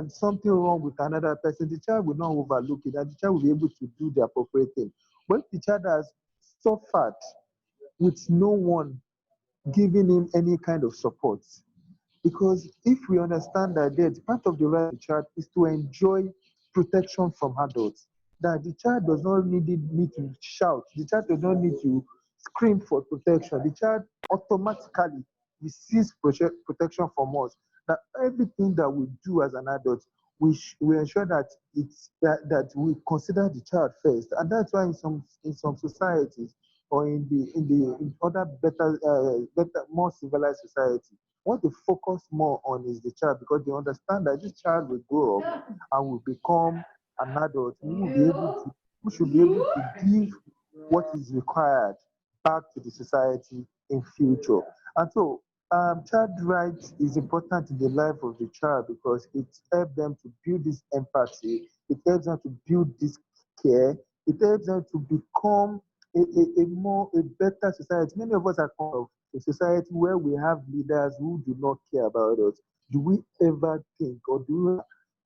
something wrong with another person, the child will not overlook it, and the child will be able to do the appropriate thing. But if the child has suffered with no one giving him any kind of support, because if we understand that part of the right of the child is to enjoy protection from adults, that the child does not need to shout, the child does not need to scream for protection. The child automatically receives protection from us. That everything that we do as an adult, we ensure that that we consider the child first, and that's why in some societies or in other better more civilized society, what they focus more on is the child because they understand that this child will grow up and will become an adult who should be able to give what is required back to the society in future. And so child rights is important in the life of the child because it helps them to build this empathy, it helps them to build this care, it helps them to become a better society. Many of us are kind of a society where we have leaders who do not care about us. Do we ever think or do we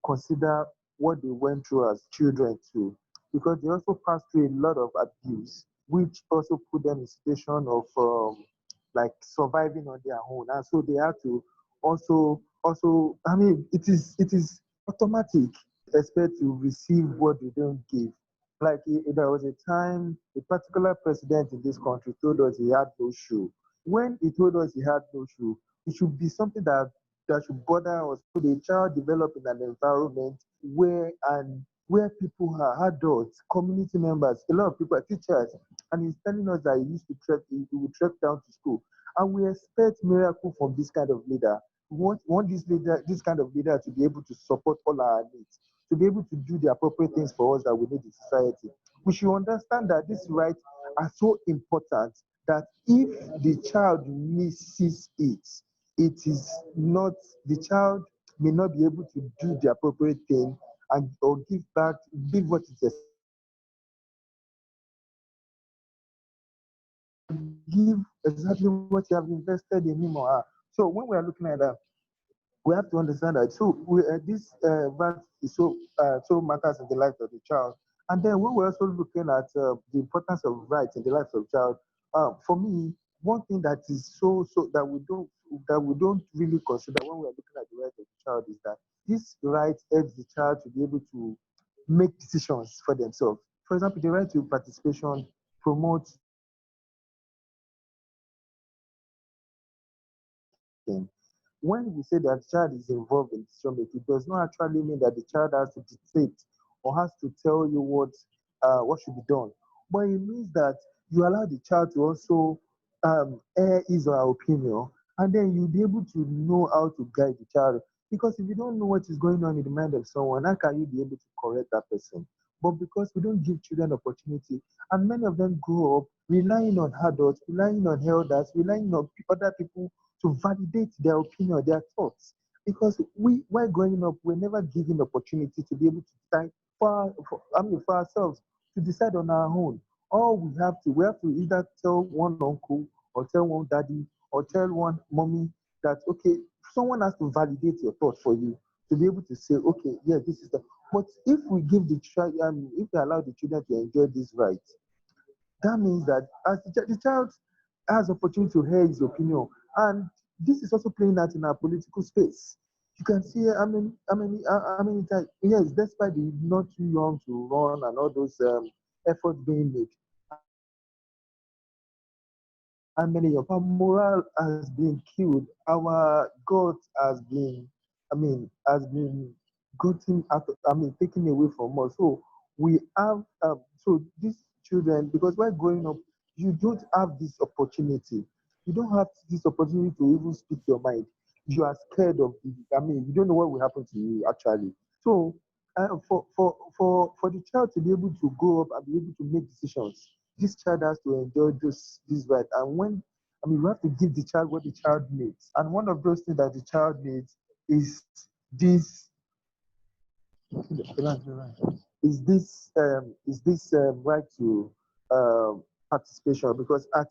consider what they went through as children too? Because they also pass through a lot of abuse, which also put them in situation of like surviving on their own, and so they have to also. I mean, it is automatic. Expect to receive what they don't give. Like there was a time a particular president in this country told us he had no shoe. When he told us he had no shoe, it should be something that should bother us. So the child develop in an environment where people are adults, community members, a lot of people are teachers, and he's telling us that he would trek down to school. And we expect miracle from this kind of leader. We want this kind of leader to be able to support all our needs, to be able to do the appropriate things for us that we need in society. We should understand that these rights are so important that if the child misses it, it is not the child may not be able to do the appropriate thing and or give what is give exactly what you have invested in him or her. So when we are looking at that, we have to understand that. So this verse is so matters in the life of the child. And then when we're also looking at the importance of rights in the life of the child, for me, one thing that is so that we don't really consider when we're looking at the rights of the child is that this right helps the child to be able to make decisions for themselves. For example, the right to participation promotes thing. When we say that child is involved in decision making, it does not actually mean that the child has to dictate or has to tell you what should be done. But it means that you allow the child to also air his or her opinion, and then you'll be able to know how to guide the child. Because if you don't know what is going on in the mind of someone, how can you be able to correct that person? But because we don't give children opportunity, and many of them grow up relying on adults, relying on elders, relying on other people to validate their opinion, their thoughts. Because while growing up, we're never given opportunity to be able to decide for ourselves, to decide on our own. All we have to either tell one uncle or tell one daddy or tell one mommy that okay, someone has to validate your thought for you to be able to say, okay, yeah, this is the. But if we give the child, if we allow the children to enjoy this right, that means that as the child has opportunity to hear his opinion, and this is also playing out in our political space. You can see, I mean, yes, despite the not too young to run and all those efforts being made, and many of our morale has been killed. Our God has been gotten out, taken away from us. So we have, so these children, because while growing up, you don't have this opportunity. You don't have this opportunity to even speak your mind. You are scared of you don't know what will happen to you actually. So for the child to be able to grow up and be able to make decisions, this child has to enjoy this right. And we have to give the child what the child needs. And one of those things that the child needs is this right to participation, because as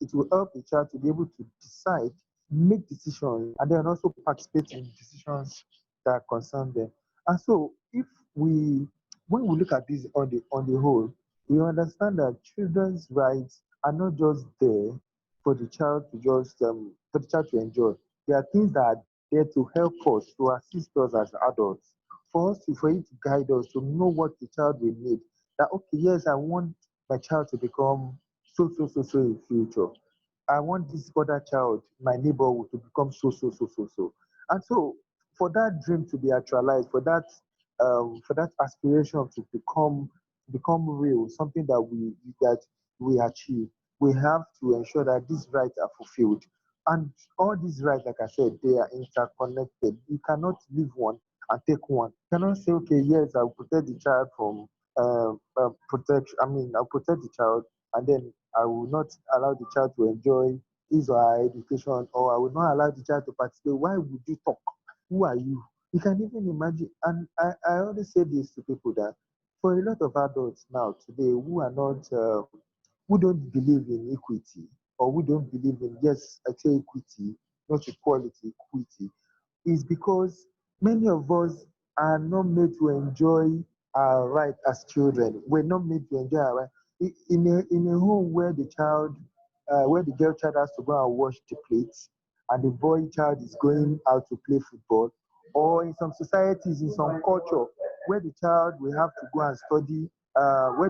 it will help the child to be able to decide, make decisions, and then also participate in decisions that concern them. And so if we when we look at this on the whole, we understand that children's rights are not just there for the child to enjoy. There are things that are there to help us, to assist us as adults, for it to guide us to know what the child will need. That okay, yes, I want my child to become so in future. I want this other child, my neighborhood, to become so. And so, for that dream to be actualized, for that aspiration to become real, something that we achieve, we have to ensure that these rights are fulfilled. And all these rights, like I said, they are interconnected. You cannot leave one and take one. You cannot say, okay, yes, I'll protect the child from protection. I mean, I'll protect the child, and then I will not allow the child to enjoy his or her education, or I will not allow the child to participate. Why would you talk? Who are you? You can even imagine. And I always say this to people that for a lot of adults now today who are not, who don't believe in equity, or who don't believe in, yes, I say equity, not equality, equity, is because many of us are not made to enjoy our right as children. We're not made to enjoy our right. In a home where where the girl child has to go and wash the plates, and the boy child is going out to play football, or in some societies, in some culture, where the child will have to go and study, where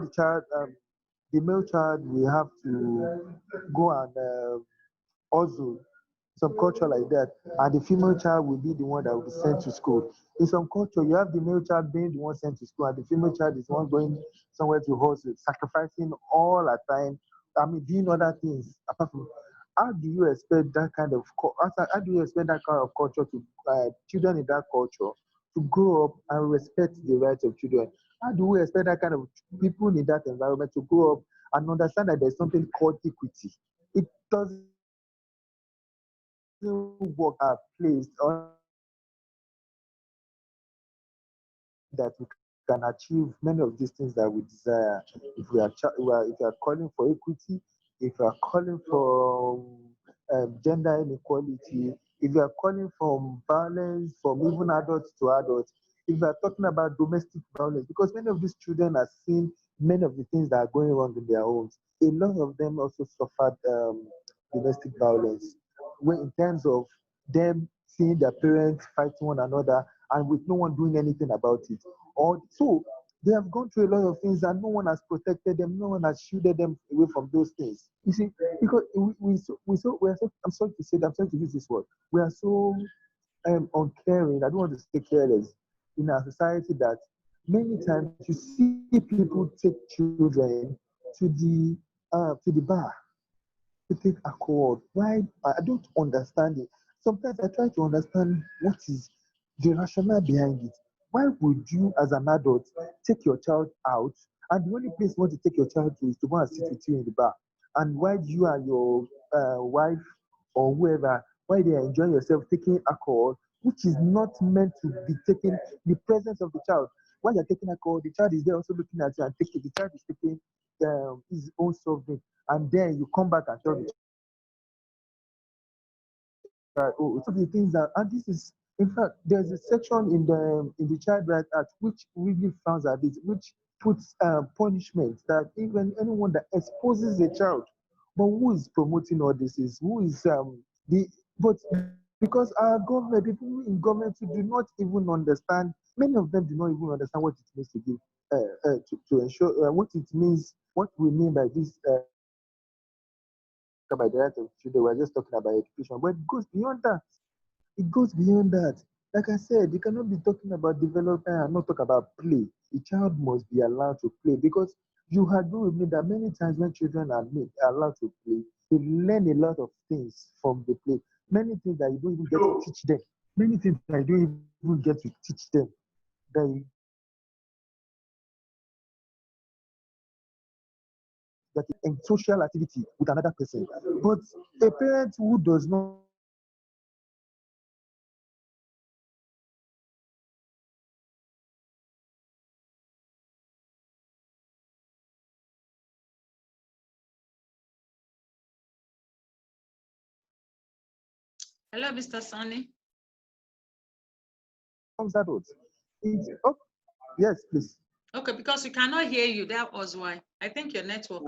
the male child will have to go and also some culture like that, and the female child will be the one that will be sent to school. In some culture, you have the male child being the one sent to school, and the female child is the one going somewhere to hustle, sacrificing all her time. I mean, doing other things apart from. How do you expect that kind of how do you expect that kind of culture to children in that culture to grow up and respect the rights of children? How do we expect that kind of people in that environment to grow up and understand that there's something called equity? It doesn't work are placed on that we can achieve many of these things that we desire. If if we are calling for equity, if we are calling for gender inequality, if we are calling for violence from even adults to adults, if we are talking about domestic violence, because many of these children are seeing many of the things that are going wrong in their homes. A lot of them also suffered domestic violence, when in terms of them seeing their parents fighting one another and with no one doing anything about it. Or so they have gone through a lot of things and no one has protected them, no one has shielded them away from those things. You see, because we are so, I'm sorry to say that, I'm sorry to use this word. We are so uncaring. I don't want to say careless in our society that many times you see people take children to the bar to take alcohol. Why? I don't understand it. Sometimes I try to understand what is the rationale behind it. Why would you, as an adult, take your child out, and the only place you want to take your child to is to go and sit with you in the bar? And while you and your wife or whoever, while they are enjoying yourself taking alcohol, which is not meant to be taken in the presence of the child. While you're taking alcohol, the child is there also looking at you and taking. The child is taking his own soft drink, and then you come back and tell the child, oh, so the things that, and this is, in fact, there's a section in the Child Right Act which really frowns at this, which puts punishment that even anyone that exposes a child. But who is promoting all this? Is who is the but because our government, people in government who do not even understand, many of them do not even understand what it means to give to ensure what it means, what we mean by this about the rights of children. We're just talking about education, but it goes beyond that. It goes beyond that. Like I said, you cannot be talking about development and not talk about play. A child must be allowed to play because you agree with me that many times when children are allowed to play, they learn a lot of things from the play. Many things that you don't even get to teach them. Many things that you don't even get to teach them. That in social activity with another person. But a parent who does not Hello, Mr. Sunny. becomes adult. It's oh yes, please. Okay, because we cannot hear you. That was why. I think your network.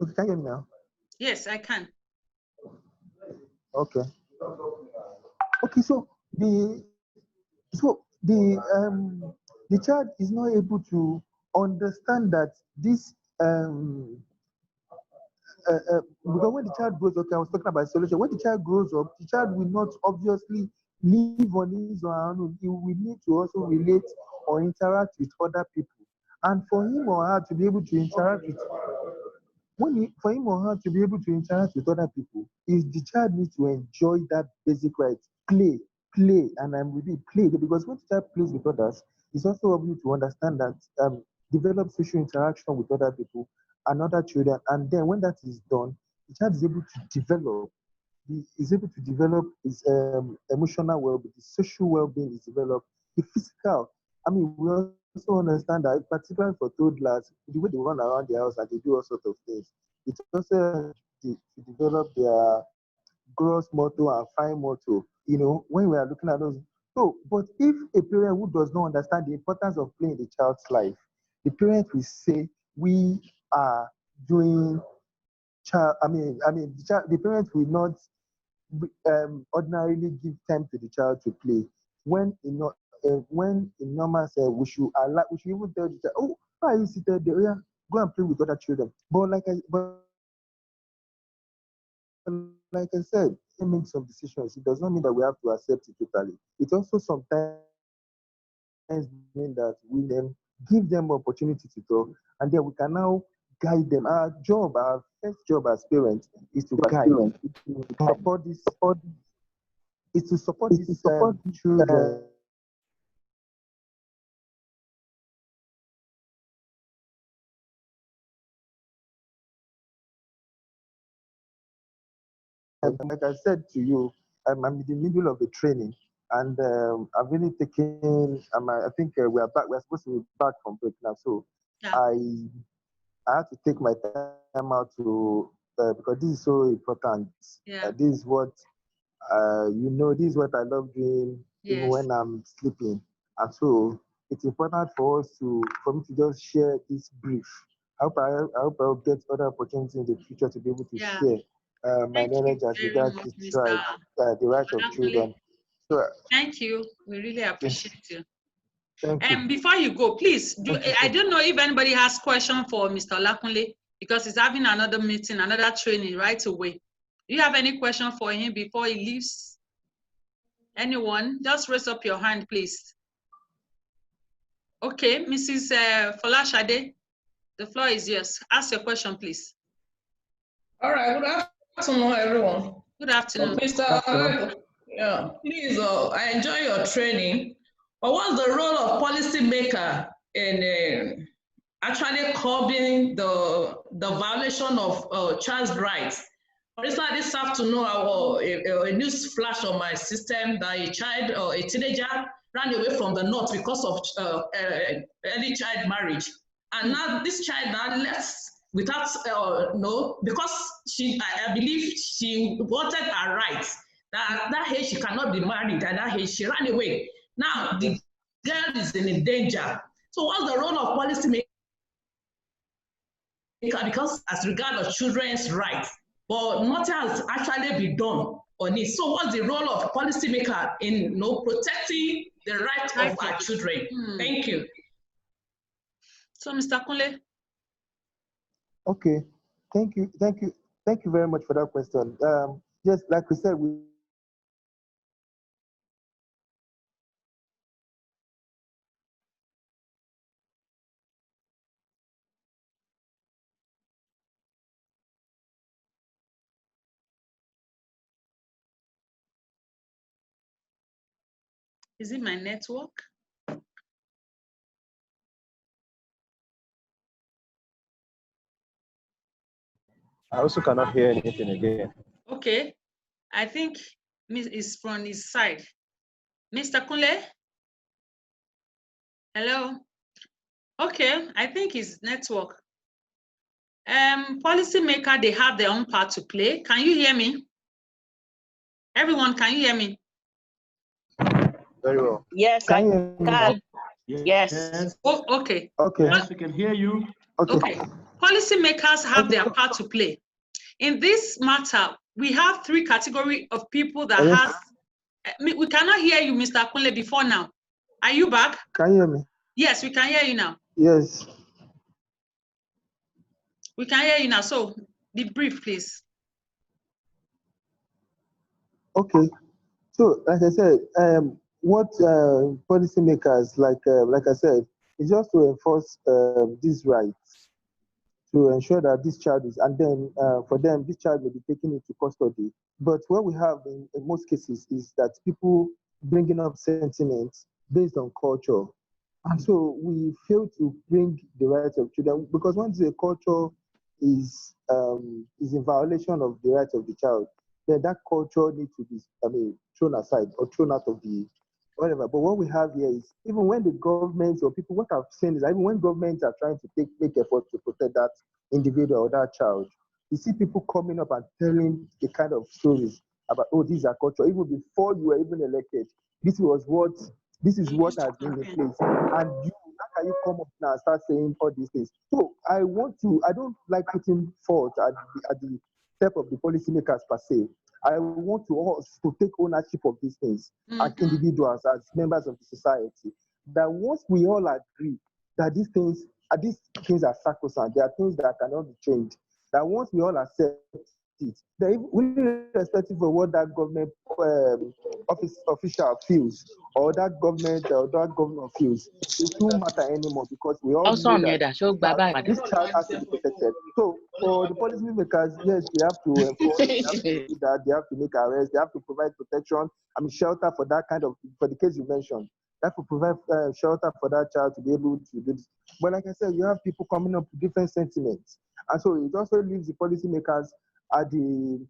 Okay, can you hear me now? Yes, I can. Okay. Okay, so the child is not able to understand that this because when the child grows up, okay, I was talking about isolation. When the child grows up, the child will not obviously live on his or her own. He will need to also relate or interact with other people. And for him or her to be able to interact with, for him or her to be able to interact with other people, is the child needs to enjoy that basic right. Play, and I'm really play, because when the child plays with others, it's also able to understand that develop social interaction with other people and other children. And then when that is done, the child is able to develop. Is able to develop his emotional well-being, the social well-being is developed, the physical. I mean, we also understand that, particularly for toddlers, the way they run around the house and they do all sorts of things, it's also to develop their gross motor and fine motor, you know, when we are looking at those. So, but if a parent who does not understand the importance of playing the child's life, the parent will say, we are doing child, the parent will not ordinarily give time to the child to play. When in normal say we should even tell the child, oh, why are you seated there? Yeah, go and play with other children. But like I said, he makes some decisions. It does not mean that we have to accept it totally. It also sometimes mean that we then give them opportunity to talk, and then we can now guide them. Our first job as parents is to guide, to support this, is to support these children. Like I said to you, I'm in the middle of a training, and I've really taken. I think we are back. We're supposed to be back from break now, so Yeah. I have to take my time out to because this is so important. Yeah. This is what this is what I love doing even Yes. when I'm sleeping, and so it's important for me to just share this brief. I hope I'll get other opportunities in the future to be able to Yeah. share my Thank you knowledge as very regards much, the Mr. the rights of Olakunle. children. So Thank you. We really appreciate you. thank you. And before you go, please, Thank you, I sir. don't know if anybody has question for Mr. Olakunle, because he's having another meeting, another training right away. Do you have any question for him before he leaves? Anyone? Just raise up your hand, please. Okay, Mrs. Folashade, the floor is yours. Ask your question, please. All right, good afternoon, everyone. Good afternoon. Mr. Yeah, please, I enjoy your training. But what's the role of policymaker in actually curbing the violation of child's rights? For instance, this afternoon, a news flash on my system that a teenager ran away from the north because of early child marriage. And now this child now left without, because I believe she wanted her rights. That age she cannot be married, at that age she ran away. Now the girl is in danger. So what's the role of policymakers? Because as regards children's rights, but nothing has actually been done on it. So what's the role of policymaker in protecting the rights of our children? Thank you. So, Mr. Kunle. Okay, thank you very much for that question. Yes, like we said, Is it my network? I also cannot hear anything again. Okay, I think it's from his side. Mr. Kunle? Hello? Okay, I think it's network. Policymaker, they have their own part to play. Can you hear me? Everyone, can you hear me? Very well. Yes, I can. Yes. Oh, okay. Okay. Yes, we can hear you. Okay. Policymakers have their part to play. In this matter, we have three categories of people that has. We cannot hear you, Mr. Kunle, before now. Are you back? Can you hear me? Yes, we can hear you now. Yes. We can hear you now. So Be brief, please. Okay. So, like I said, what policymakers, like I said, is just to enforce these rights, to ensure that this child is, and then for them, this child will be taken into custody. But what we have in most cases is that people bringing up sentiments based on culture. And so we fail to bring the rights of children, because once a culture is in violation of the rights of the child, then that culture needs to be, thrown aside or thrown out of the whatever. But what we have here is, even when the governments or people, what I've seen is that even when governments are trying to make efforts to protect that individual or that child, you see people coming up and telling the kind of stories about, oh, these are culture. Even before you were even elected, this is what has been in place. And you, how can you come up now and start saying all these things? So I don't like putting fault at the step of the policymakers per se. I want us to take ownership of these things as individuals, as members of the society. That once we all agree that these things are sacrosanct, there are things that cannot be changed. That once we all accept it, that irrespective of what that government official feels, or that governor feels, it won't matter anymore, because we all know that this child has to be protected. So for the policymakers, yes, they have to enforce, they have to do that, they have to make arrests, they have to provide protection, shelter for that kind of, for the case you mentioned. They have to provide shelter for that child to be able to do this. But like I said, you have people coming up with different sentiments. And so it also leaves the policymakers at the,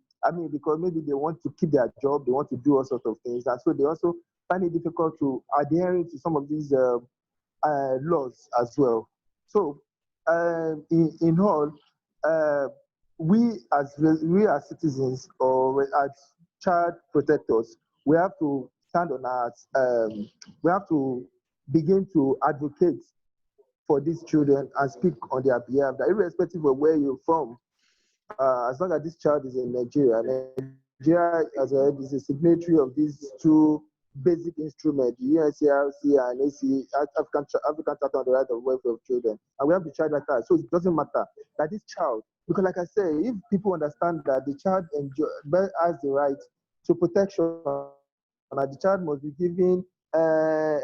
because maybe they want to keep their job, they want to do all sorts of things. And so they also find it difficult to adhere to some of these laws as well. So in all, we as citizens, or as child protectors, we have to stand on our, we have to begin to advocate for these children and speak on their behalf, that irrespective of where you're from, as long as this child is in Nigeria, Nigeria as a is a signatory of these two basic instruments, the UNCRC and ACE, African Charter on the Right of Welfare of Children. And we have the child right. So it doesn't matter that this child, because like I say, if people understand that the child has the right to protection, and the child must be given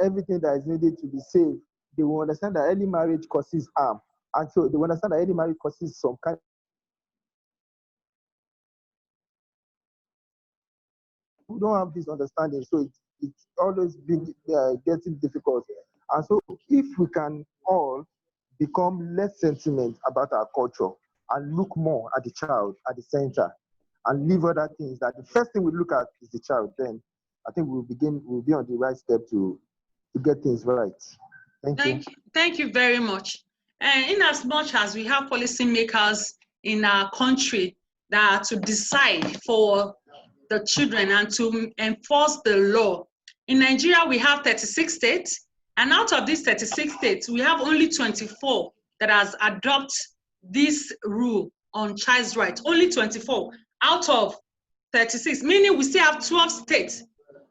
everything that is needed to be safe, they will understand that early marriage causes harm. And so they will understand that early marriage causes some kind. We don't have this understanding, so it's always been getting difficult. And so if we can all become less sentiment about our culture and look more at the child at the center and leave other things, that the first thing we look at is the child, then I think we'll be on the right step to get things right. Thank you very much. And in as much as we have policymakers in our country that are to decide for the children and to enforce the law, in Nigeria we have 36 states, and out of these 36 states, we have only 24 that has adopted this rule on child's rights. Only 24 out of 36, meaning we still have 12 states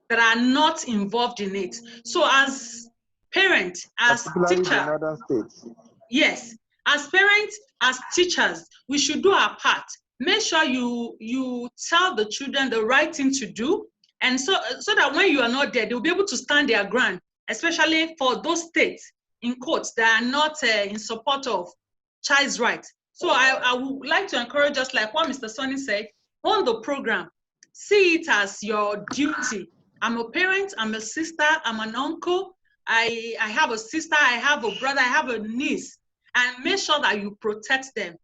that are not involved in it. So as parents, as teachers, yes, as parents, as teachers, we should do our part. Make sure you tell the children the right thing to do, and so that when you are not there, they'll be able to stand their ground, especially for those states, in quotes, that are not in support of child's rights. So I would like to encourage us, like what Mr. Sonny said, on the program, see it as your duty. I'm a parent, I'm a sister, I'm an uncle, I have a sister, I have a brother, I have a niece, and make sure that you protect them.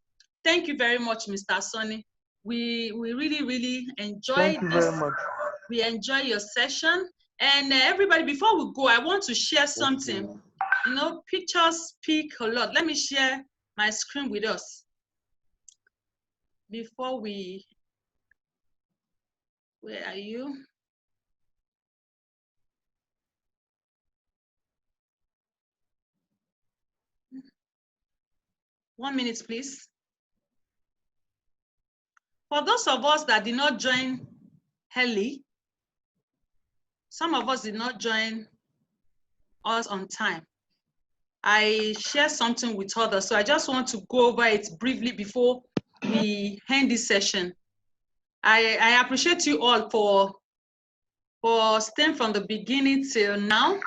Thank you very much, Mr. Sonny. We really, really enjoyed this. Very much. We enjoy your session. And everybody, before we go, I want to share something. You know, pictures speak a lot. Let me share my screen with us. Before we, where are you? One minute, please. For those of us that did not join early, some of us did not join us on time. I share something with others, so I just want to go over it briefly before we end this session. I appreciate you all for staying from the beginning till now.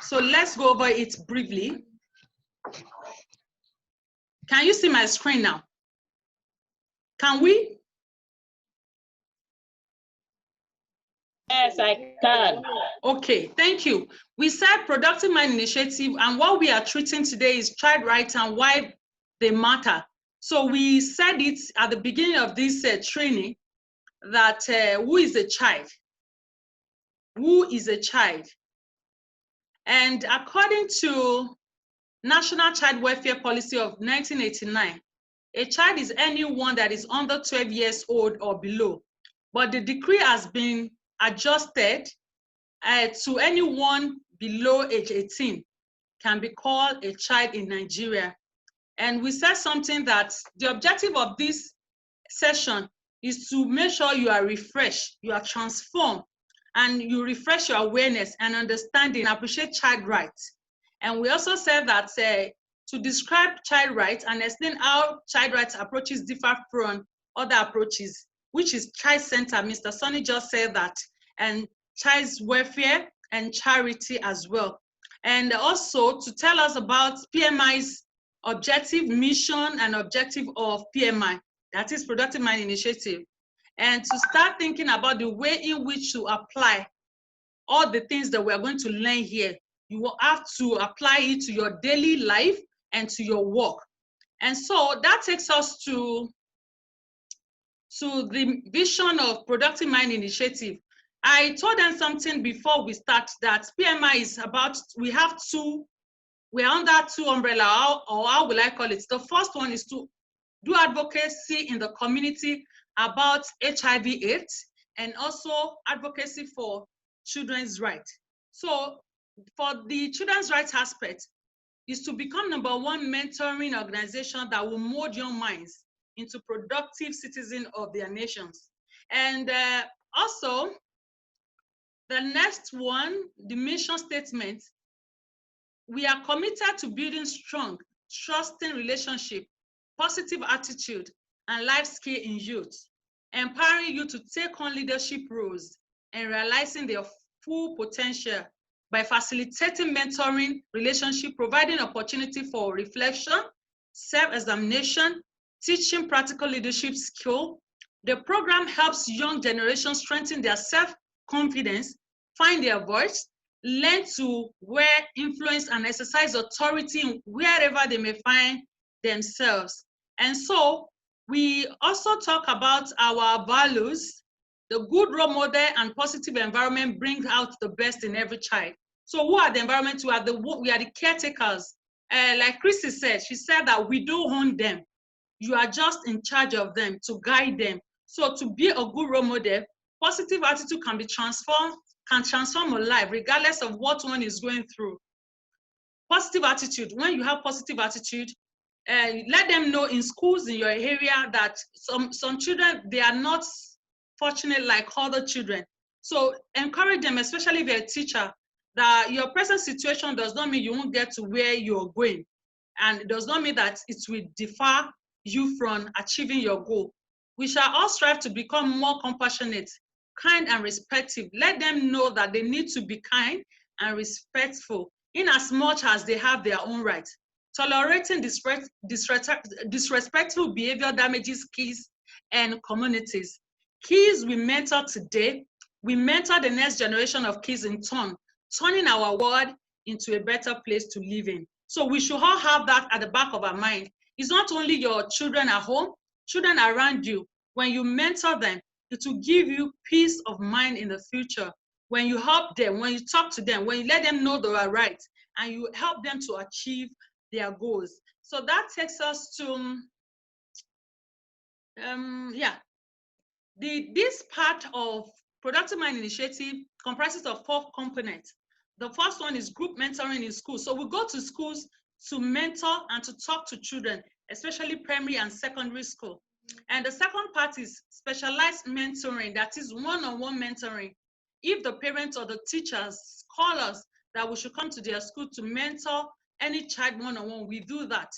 So let's go over it briefly. Can you see my screen now? Can we? Yes, I can. Okay, thank you. We said Productive Mind Initiative, and what we are treating today is child rights and why they matter. So we said it at the beginning of this training that who is a child? Who is a child? And according to National Child Welfare Policy of 1989, a child is anyone that is under 12 years old or below. But the decree has been adjusted to anyone below age 18 can be called a child in Nigeria. And we said something that the objective of this session is to make sure you are refreshed, you are transformed, and you refresh your awareness and understanding and appreciate child rights. And we also said that to describe child rights and explain how child rights approaches differ from other approaches, which is child-centered. Mr. Sonny just said that, and child's welfare and charity as well. And also to tell us about PMI's objective, mission, and objective of PMI, that is Productive Mind Initiative, and to start thinking about the way in which to apply all the things that we're going to learn here. You will have to apply it to your daily life and to your work. And so that takes us to the vision of Productive Mind Initiative. I told them something before we start that PMI is about, we're under two umbrella, or how will I call it? The first one is to do advocacy in the community about HIV/AIDS and also advocacy for children's rights. So for the children's rights aspect is to become #1 mentoring organization that will mold young minds into productive citizens of their nations. And also the next one, the mission statement, we are committed to building strong, trusting relationship, positive attitude, and life skill in youth, empowering you to take on leadership roles and realizing their full potential by facilitating mentoring relationship, providing opportunity for reflection, self-examination, teaching practical leadership skill. The program helps young generations strengthen their self-confidence, find their voice, learn to wear influence and exercise authority wherever they may find themselves. And so we also talk about our values. The good role model and positive environment bring out the best in every child. So who are the environment? We are the caretakers. Like Chrissy said, she said that we don't own them. You are just in charge of them to guide them. So to be a good role model, positive attitude can transform a life regardless of what one is going through. Positive attitude, when you have positive attitude, let them know in schools in your area that some children, they are not fortunate like other children. So encourage them, especially if you're a teacher, that your present situation does not mean you won't get to where you're going. And it does not mean that it will defer you from achieving your goal. We shall all strive to become more compassionate, kind, and respectful. Let them know that they need to be kind and respectful in as much as they have their own rights. Tolerating disrespectful behavior damages kids and communities. Kids we mentor today, we mentor the next generation of kids in turn, turning our world into a better place to live in. So we should all have that at the back of our mind. It's not only your children at home, children around you. When you mentor them, it will give you peace of mind in the future. When you help them, when you talk to them, when you let them know they are right, and you help them to achieve their goals. So that takes us to, this part of Productive Mind Initiative comprises of 4 components. The first one is group mentoring in schools. So we go to schools to mentor and to talk to children, especially primary and secondary school. And the second part is specialized mentoring, that is one-on-one mentoring. If the parents or the teachers call us that we should come to their school to mentor any child one-on-one, we do that.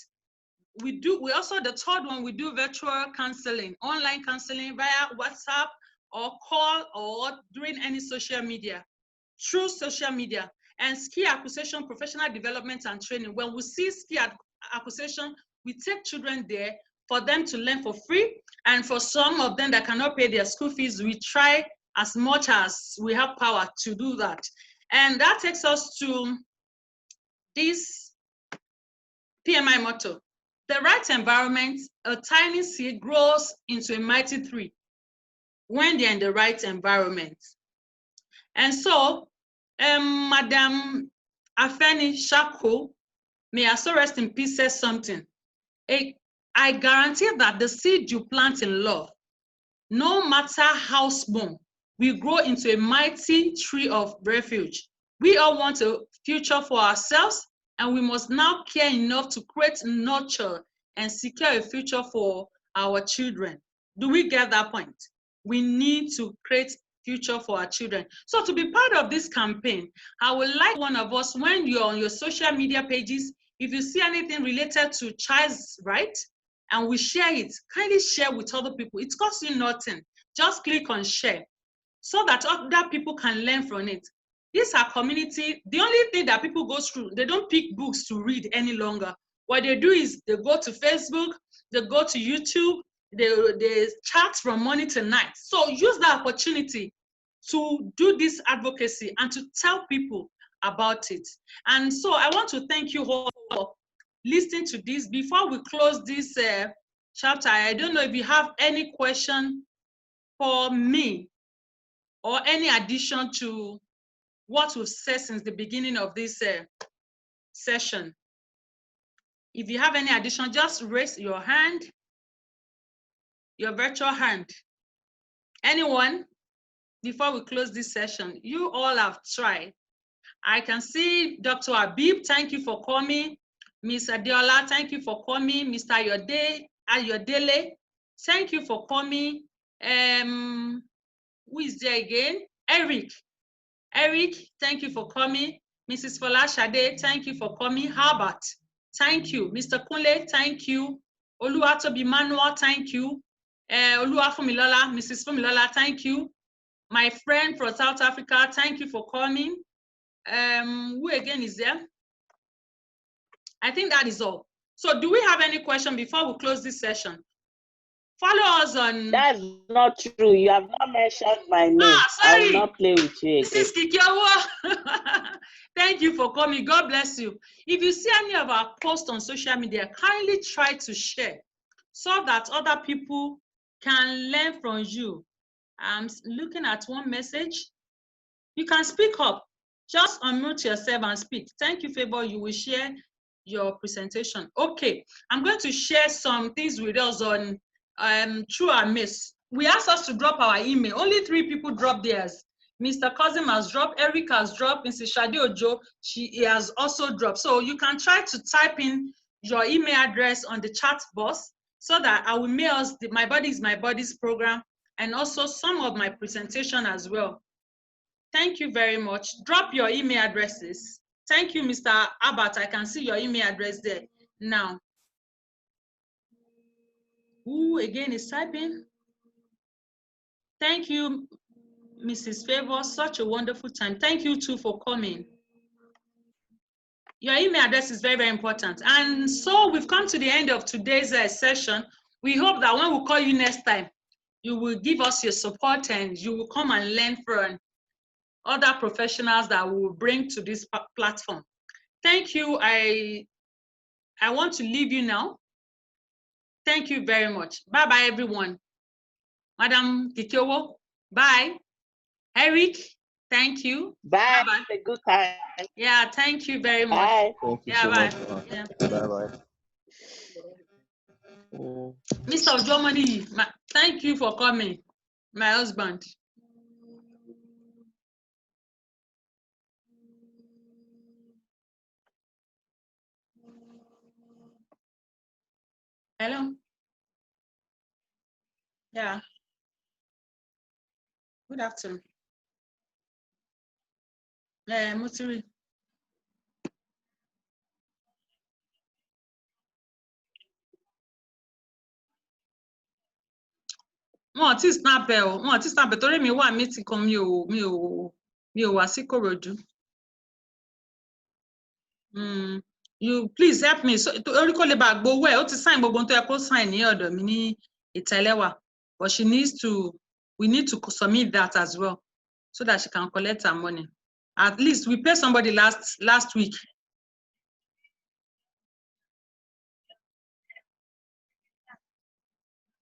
we also, the third one, we do virtual counseling, online counseling via WhatsApp or call or during any social media, through social media. And skill acquisition, professional development and training. When we see skill acquisition, we take children there for them to learn for free. And for some of them that cannot pay their school fees, we try as much as we have power to do that. And that takes us to this PMI motto. The right environment, a tiny seed grows into a mighty tree when they're in the right environment. And so, Madam Afeni Shako, may her soul rest in peace, says something. I guarantee that the seed you plant in love, no matter how small, will grow into a mighty tree of refuge. We all want a future for ourselves, and we must now care enough to create, nurture, and secure a future for our children. Do we get that point? We need to create future for our children. So to be part of this campaign, I would like one of us, when you're on your social media pages, if you see anything related to child's rights, and we share it, kindly share with other people. It costs you nothing. Just click on share so that other people can learn from it. This is our community. The only thing that people go through, they don't pick books to read any longer. What they do is they go to Facebook, they go to YouTube, they chat from morning to night. So use that opportunity to do this advocacy and to tell people about it. And so I want to thank you all for listening to this. Before we close this chapter, I don't know if you have any question for me or any addition to what we've said since the beginning of this session. If you have any addition, just raise your hand, your virtual hand. Anyone? Before we close this session, you all have tried. I can see Dr. Abib, thank you for coming. Ms. Adeola, thank you for coming. Mr. Ayodele, thank you for coming. Who is there again? Eric, thank you for coming. Mrs. Folashade, thank you for coming. Herbert, thank you. Mr. Kunle, thank you. Oluwatobi Manuel, thank you. Oluwafumilola, Mrs. Fumilola, thank you. My friend from South Africa, thank you for coming. Who again is there? I think that is all. So do we have any question before we close this session? Follow us on... That's not true. You have not mentioned my name. I will not play with you again. This is Kikiowo. Thank you for coming. God bless you. If you see any of our posts on social media, kindly try to share so that other people can learn from you. I'm looking at one message. You can speak up. Just unmute yourself and speak. Thank you, Favor. You will share your presentation. Okay, I'm going to share some things with us on through our miss. We asked us to drop our email. Only 3 people dropped theirs. Mr. Cousin has dropped, Eric has dropped, Mrs. Shadi Ojo, she has also dropped. So you can try to type in your email address on the chat box so that I will mail us the My Body is My Body's program and also some of my presentation as well. Thank you very much. Drop your email addresses. Thank you, Mr. Abbott. I can see your email address there now. Who again is typing? Thank you, Mrs. Favor. Such a wonderful time. Thank you too for coming. Your email address is very, very important. And so we've come to the end of today's session. We hope that when we call you next time, you will give us your support and you will come and learn from other professionals that we will bring to this platform. Thank you. I want to leave you now. Thank you very much. Bye-bye, everyone. Madam Kikiowo, bye. Eric, thank you. Bye. Have a good time. Yeah, thank you very much. Bye. Thank you yeah, so bye. much. Yeah. Bye-bye. Mr. Ojo-Omoniyi, thank you for coming, my husband. Hello. Yeah. Good afternoon. Mutiri. Wọ́n ti snap ẹ o, wọ́n ti snap ẹ torí mi wà meeting kan mi ò wá sí Kòròdú. You please help me. So orí kò lè bá gbowó ẹ̀, ó ti sign gbogbo ohun tó yẹ kó sign ní ọ̀dọ̀ mi ní Ìtẹ́lẹ́wà. But we need to submit that as well so that she can collect her money. At least we pay somebody last week.